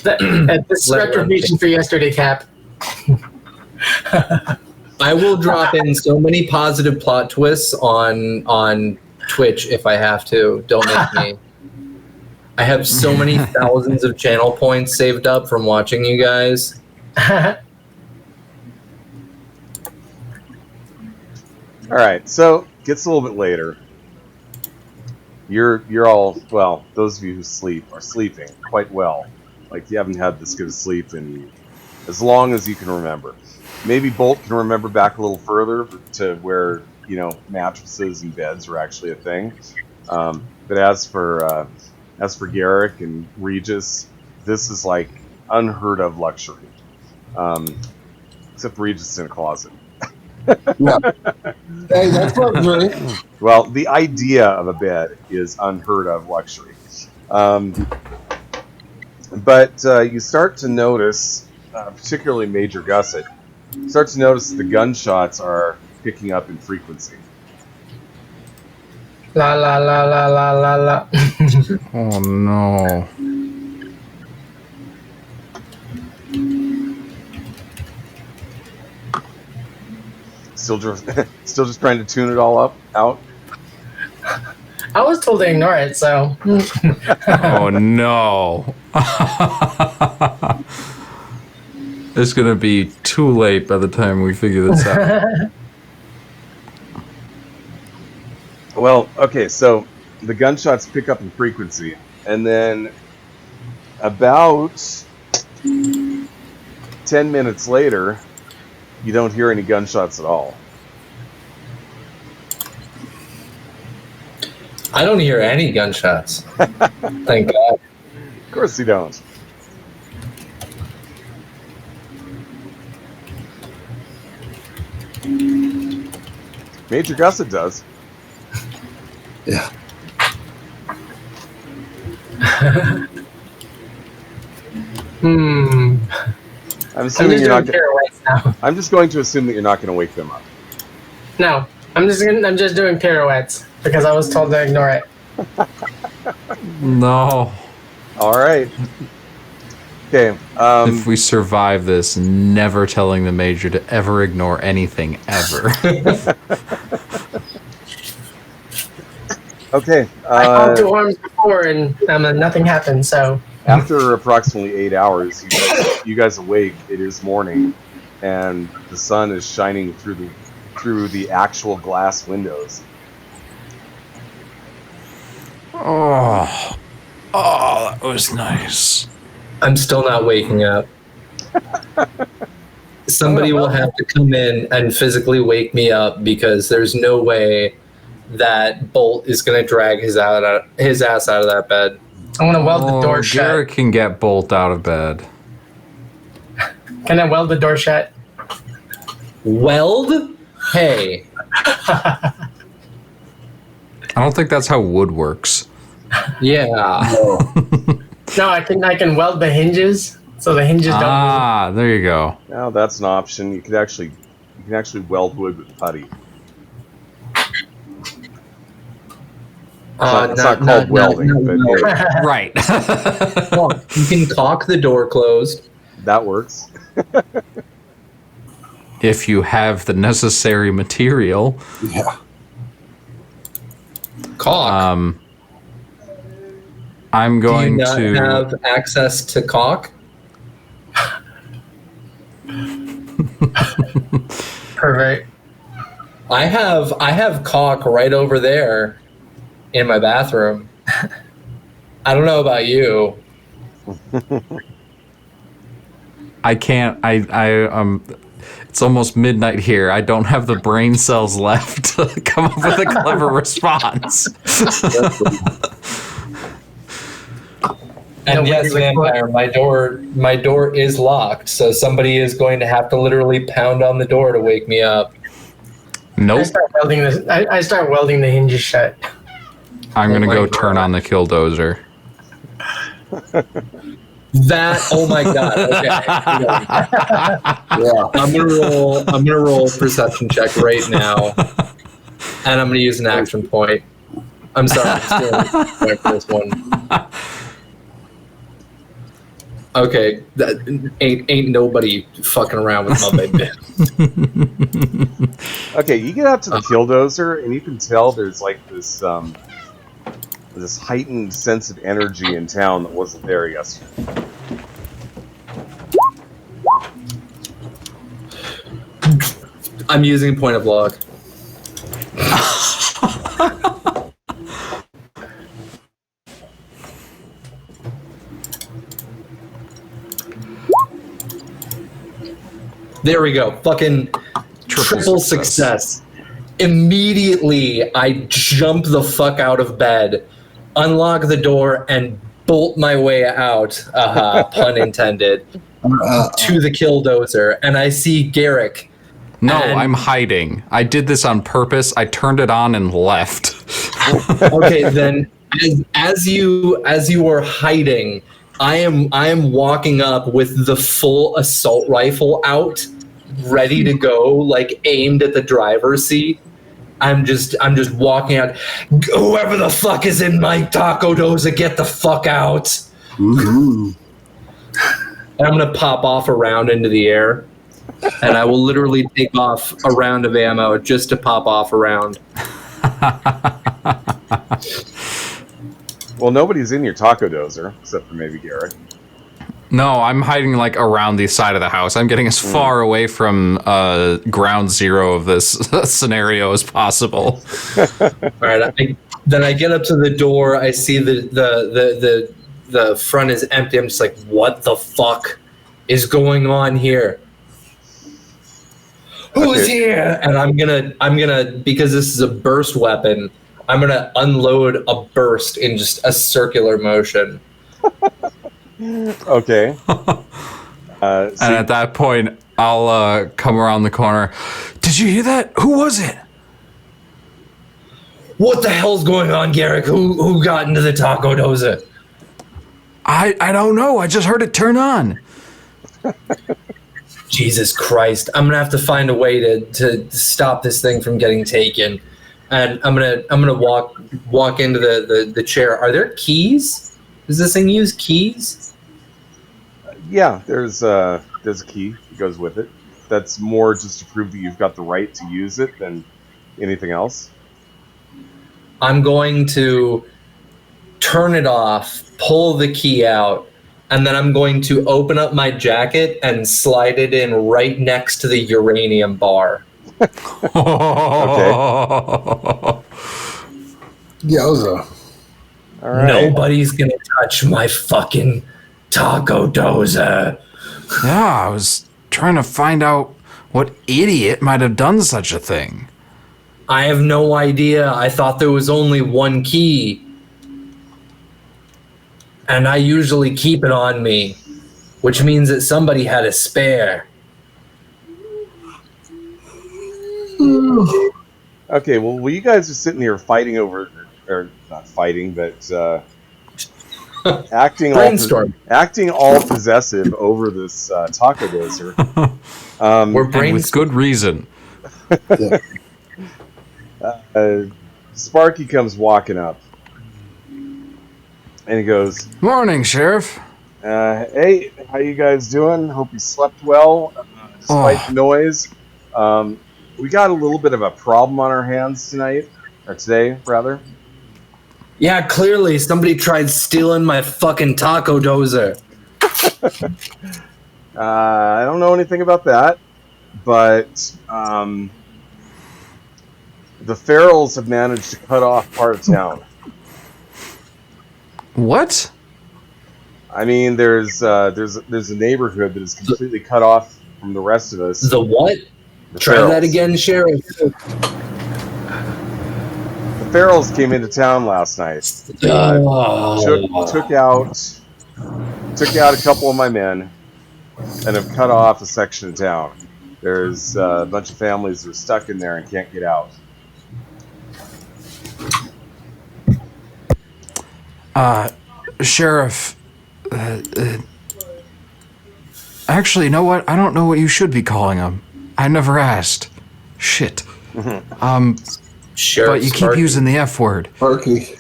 This is retribution for yesterday, Cap. I will drop in so many positive plot twists on Twitch if I have to. Don't make me. I have so many thousands of channel points saved up from watching you guys. All right, so gets a little bit later. You're all, well, those of you who sleep are sleeping quite well. Like you haven't had this good a sleep in as long as you can remember. Maybe Bolt can remember back a little further to where, you know, mattresses and beds were actually a thing. But as for Garrick and Regis, this is like unheard of luxury. Except Regis in a closet. Yeah. Hey, that's luxury. Well, the idea of a bed is unheard of luxury. But you start to notice, particularly Major Gusset, start to notice the gunshots are picking up in frequency. La la la la la la la. Oh no. Still just trying to tune it all out. I was told to ignore it, so. Oh no. It's gonna be too late by the time we figure this out. Well, okay, so the gunshots pick up in frequency, and then about 10 minutes later, you don't hear any gunshots at all. I don't hear any gunshots. Thank God. Of course you don't. Major Gusset does. Yeah. I'm I'm assuming just you're not. doing pirouettes now. I'm just going to assume that you're not going to wake them up. No, I'm just doing pirouettes because I was told to ignore it. No. All right. Okay. If we survive this, never telling the Major to ever ignore anything ever. Okay. I called to arms before and nothing happened. So After approximately 8 hours, you guys awake. It is morning, and the sun is shining through the actual glass windows. Oh, that was nice. I'm still not waking up. Somebody will have to come in and physically wake me up because there's no way that Bolt is going to drag his ass out of that bed. I'm gonna weld the door shut. Garrett can get Bolt out of bed. Can I weld the door shut? Weld? Hey. I don't think that's how wood works. Yeah. No, I can weld the hinges so the hinges don't move. Ah, there you go. Now that's an option. You can actually weld wood with putty. It's not called welding, but hey, Right. You can caulk the door closed. that works. If you have the necessary material. Yeah. Caulk. I'm going Do you not to have access to caulk? Perfect. I have caulk right over there in my bathroom. I don't know about you. I can't. It's almost midnight here. I don't have the brain cells left to come up with a clever response. And No, yes, wait, vampire, my door is locked, so somebody is going to have to literally pound on the door to wake me up. I Nope. start welding the hinges shut. I'm gonna my go God. turn on the killdozer. That, oh my god, okay. Yeah. I'm gonna roll a perception check right now. And I'm gonna use an action point. I'm sorry, I'm stealing an action point for this one. Okay, that ain't nobody fucking around with my baby. Okay, you get out to the killdozer, and you can tell there's like this this heightened sense of energy in town that wasn't there yesterday. I'm using point of log. There we go. Fucking triple success. Immediately, I jump the fuck out of bed, unlock the door, and bolt my way out, pun intended, to the killdozer. And I see Garrick. No, And- I'm hiding. I did this on purpose. I turned it on and left. Okay, then as you were hiding, I am walking up with the full assault rifle out, ready to go, like aimed at the driver's seat. I'm just walking out. Whoever the fuck is in my taco doza, get the fuck out. Ooh. And I'm gonna pop off a round into the air, and I will literally take off a round of ammo just to pop off a round. Well, nobody's in your taco dozer, except for maybe Garrett. No, I'm hiding like around the side of the house. I'm getting as far away from ground zero of this scenario as possible. All right. Then I get up to the door. I see the front is empty. I'm just like, what the fuck is going on here? Who's Okay. here? And I'm gonna because this is a burst weapon. I'm gonna unload a burst in just a circular motion. Okay. And at that point, I'll come around the corner. Did you hear that? Who was it? What the hell's going on, Garrick? Who got into the taco doza? I don't know. I just heard it turn on. Jesus Christ! I'm gonna have to find a way to stop this thing from getting taken, and I'm gonna walk into the chair. Are there keys? Does this thing use keys? Yeah, there's a key that goes with it. That's more just to prove that you've got the right to use it than anything else. I'm going to turn it off, pull the key out, and then I'm going to open up my jacket and slide it in right next to the uranium bar. Yowza. All right. Nobody's gonna touch my fucking taco doza. Yeah, I was trying to find out what idiot might have done such a thing. I have no idea. I thought there was only one key. And I usually keep it on me, which means that somebody had a spare. Okay, well, you guys are sitting here fighting over, or not fighting, but acting all possessive over this taco dozer. We're And with good reason. Sparky comes walking up, and he goes, Morning, Sheriff. "Hey, how you guys doing? Hope you slept well, despite the noise. We got a little bit of a problem on our hands tonight, or today, rather." Yeah, clearly somebody tried stealing my fucking taco dozer. I don't know anything about that, but the ferals have managed to cut off part of town. What? I mean, there's a neighborhood that is completely cut off from the rest of us. The what? The Try ferals. that again, Sheriff. The ferals came into town last night. Took out a couple of my men and have cut off a section of town. There's a bunch of families that are stuck in there and can't get out. Sheriff, actually, you know what? I don't know what you should be calling him. I never asked. Shit. Sheriff But you keep Sparky. using the F word. Sparky.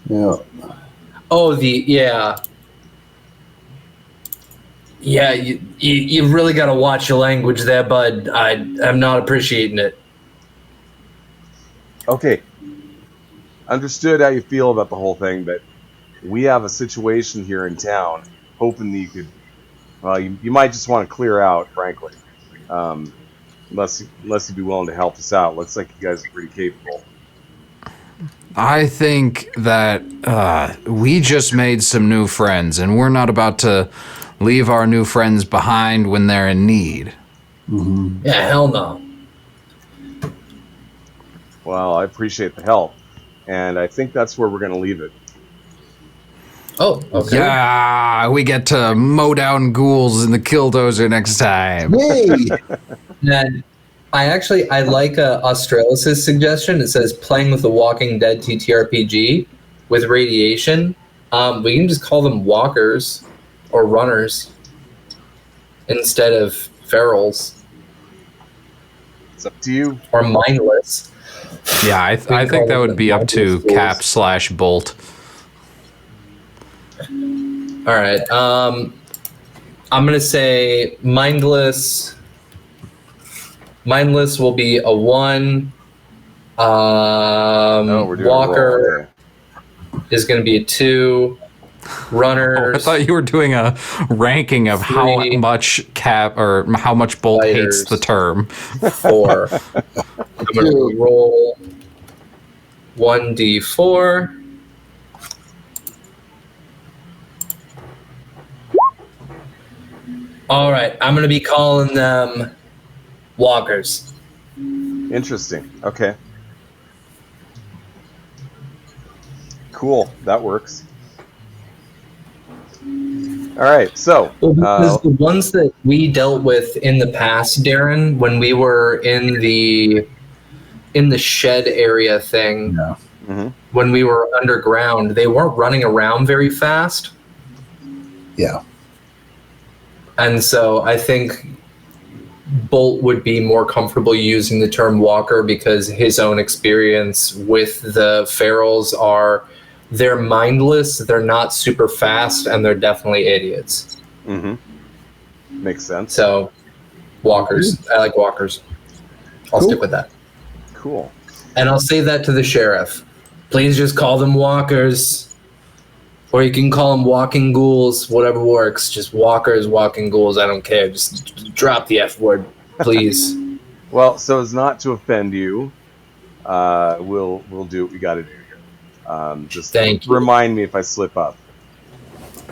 Yeah. Oh, yeah. Yeah, you really got to watch your language there, bud. I'm not appreciating it. Okay. Understood how you feel about the whole thing, but we have a situation here in town. Hoping that you could, well, you might just want to clear out, frankly. Unless you'd be willing to help us out. Looks like you guys are pretty capable. I think that we just made some new friends, and we're not about to leave our new friends behind when they're in need. Mm-hmm. Yeah, hell no. Well, I appreciate the help, and I think that's where we're going to leave it. Oh, okay. Yeah, we get to mow down ghouls in the killdozer next time. Yay! And I like Australis' suggestion. It says playing with the Walking Dead TTRPG with radiation. We can just call them walkers or runners instead of ferals It's up to you. or mindless. Yeah, I think that would be up to Cap/Bolt. All right. I'm gonna say mindless. Mindless will be a 1. No, we're doing Walker is going to be a 2. Runners. I thought you were doing a ranking of how 3. much Cap or how much Bolt hates the term. 4. I'm going to roll 1d4. All right. I'm going to be calling them walkers. Interesting. Okay. Cool. That works. All right. So, Well, because the ones that we dealt with in the past, Darren, when we were in the shed area thing, Yeah. when we were underground, they weren't running around very fast. Yeah. And so I think Bolt would be more comfortable using the term walker because his own experience with the ferals are they're mindless, they're not super fast, and they're definitely idiots. Makes sense. So walkers. I like walkers. I'll stick with that. Cool. And I'll say that to the sheriff. Please just call them walkers. Or you can call them walking ghouls, whatever works. Just walkers, walking ghouls, I don't care. Just drop the F word, please. Well, so as not to offend you, we'll do what we got to do here. Just Thank you. remind me if I slip up.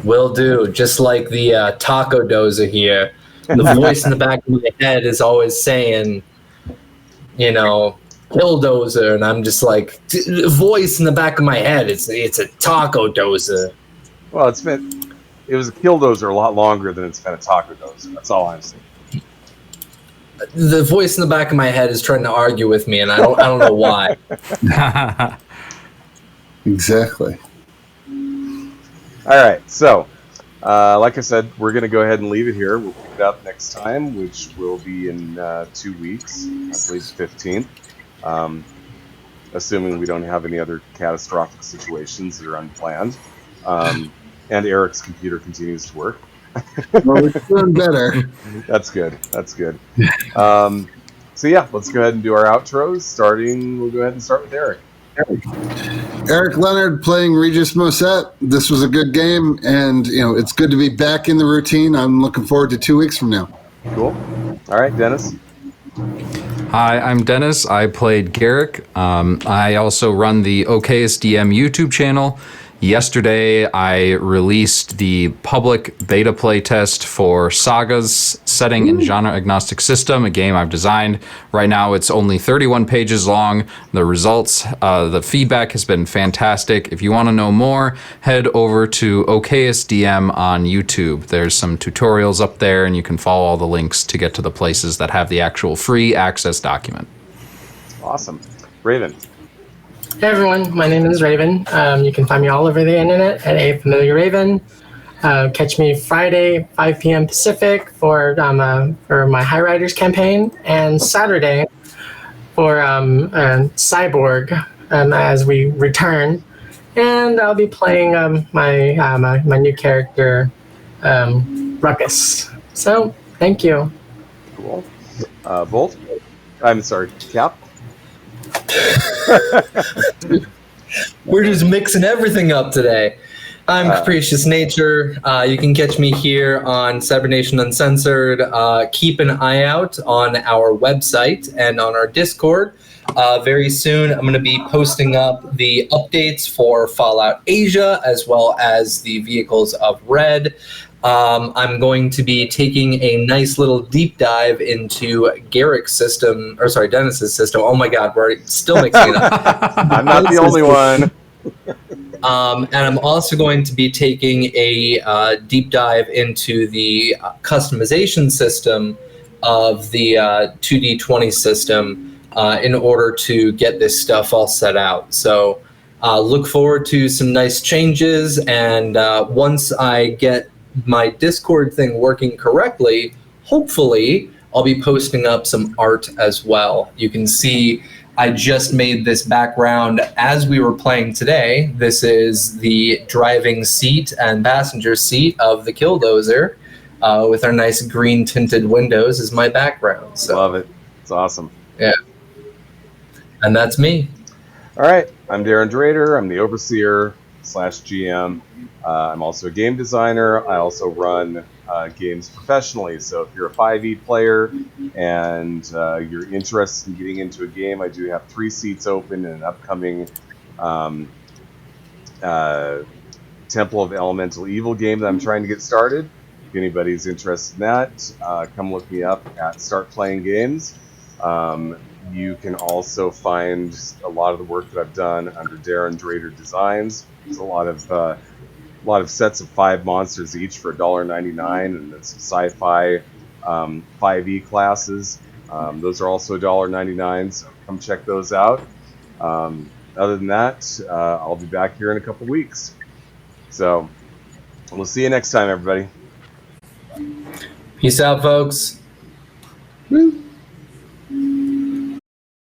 Will do. Just like the taco dozer here. The voice in the back of my head is always saying, Killdozer, and I'm just like, voice in the back of my head. It's a taco dozer. Well, it was a killdozer a lot longer than it's been a taco dozer. That's all I'm saying. The voice in the back of my head is trying to argue with me, and I don't know why. Exactly. All right, so like I said, we're going to go ahead and leave it here. We'll pick it up next time, which will be in 2 weeks, I believe the 15th. Assuming we don't have any other catastrophic situations that are unplanned. And Eric's computer continues to work. Well, we're doing better. That's good. That's good. So yeah, let's go ahead and do our outros. We'll go ahead and start with Eric. Eric Leonard playing Regis Mosette. This was a good game, and it's good to be back in the routine. I'm looking forward to 2 weeks from now. Cool. All right, Dennis. Hi, I'm Dennis. I played Garrick. I also run the OKSDM YouTube channel, Yesterday, I released the public beta playtest for Saga's setting and genre agnostic system, a game I've designed. Right now, it's only 31 pages long. The results, the feedback has been fantastic. If you want to know more, head over to OKSDM on YouTube. There's some tutorials up there, and you can follow all the links to get to the places that have the actual free access document. Awesome. Raven. Hey everyone, my name is Raven. You can find me all over the internet at A Familiar Raven. Catch me Friday, 5 p.m. Pacific for my High Riders campaign, and Saturday for Cyborg as we return. And I'll be playing my new character, Ruckus. So, thank you. Cool. Volt? I'm sorry, Cap? We're just mixing everything up today. I'm Capricious Nature. You can catch me here on Cybernation Uncensored. Keep an eye out on our website and on our Discord. Very soon, I'm going to be posting up the updates for Fallout Asia, as well as the Vehicles of Red. I'm going to be taking a nice little deep dive into Dennis's system. Oh my God, we're still mixing it up. I'm not the only one. And I'm also going to be taking a deep dive into the customization system of the 2D20 system in order to get this stuff all set out. So look forward to some nice changes, and once I get my Discord thing working correctly, hopefully I'll be posting up some art as well. You can see I just made this background as we were playing today. This is the driving seat and passenger seat of the Killdozer with our nice green tinted windows as my background. So, love it. It's awesome. Yeah. And that's me. All right. I'm Darren Drader. I'm the Overseer /GM. I'm also a game designer. I also run games professionally. So if you're a 5e player and you're interested in getting into a game, I do have 3 seats open in an upcoming Temple of Elemental Evil game that I'm trying to get started. If anybody's interested in that, come look me up at Start Playing Games. You can also find a lot of the work that I've done under Darren Drader Designs. There's a lot of sets of 5 monsters each for $1.99, and then some sci-fi 5e classes. Those are also $1.99, so come check those out. Other than that, I'll be back here in a couple weeks. So we'll see you next time, everybody. Peace out, folks. Woo.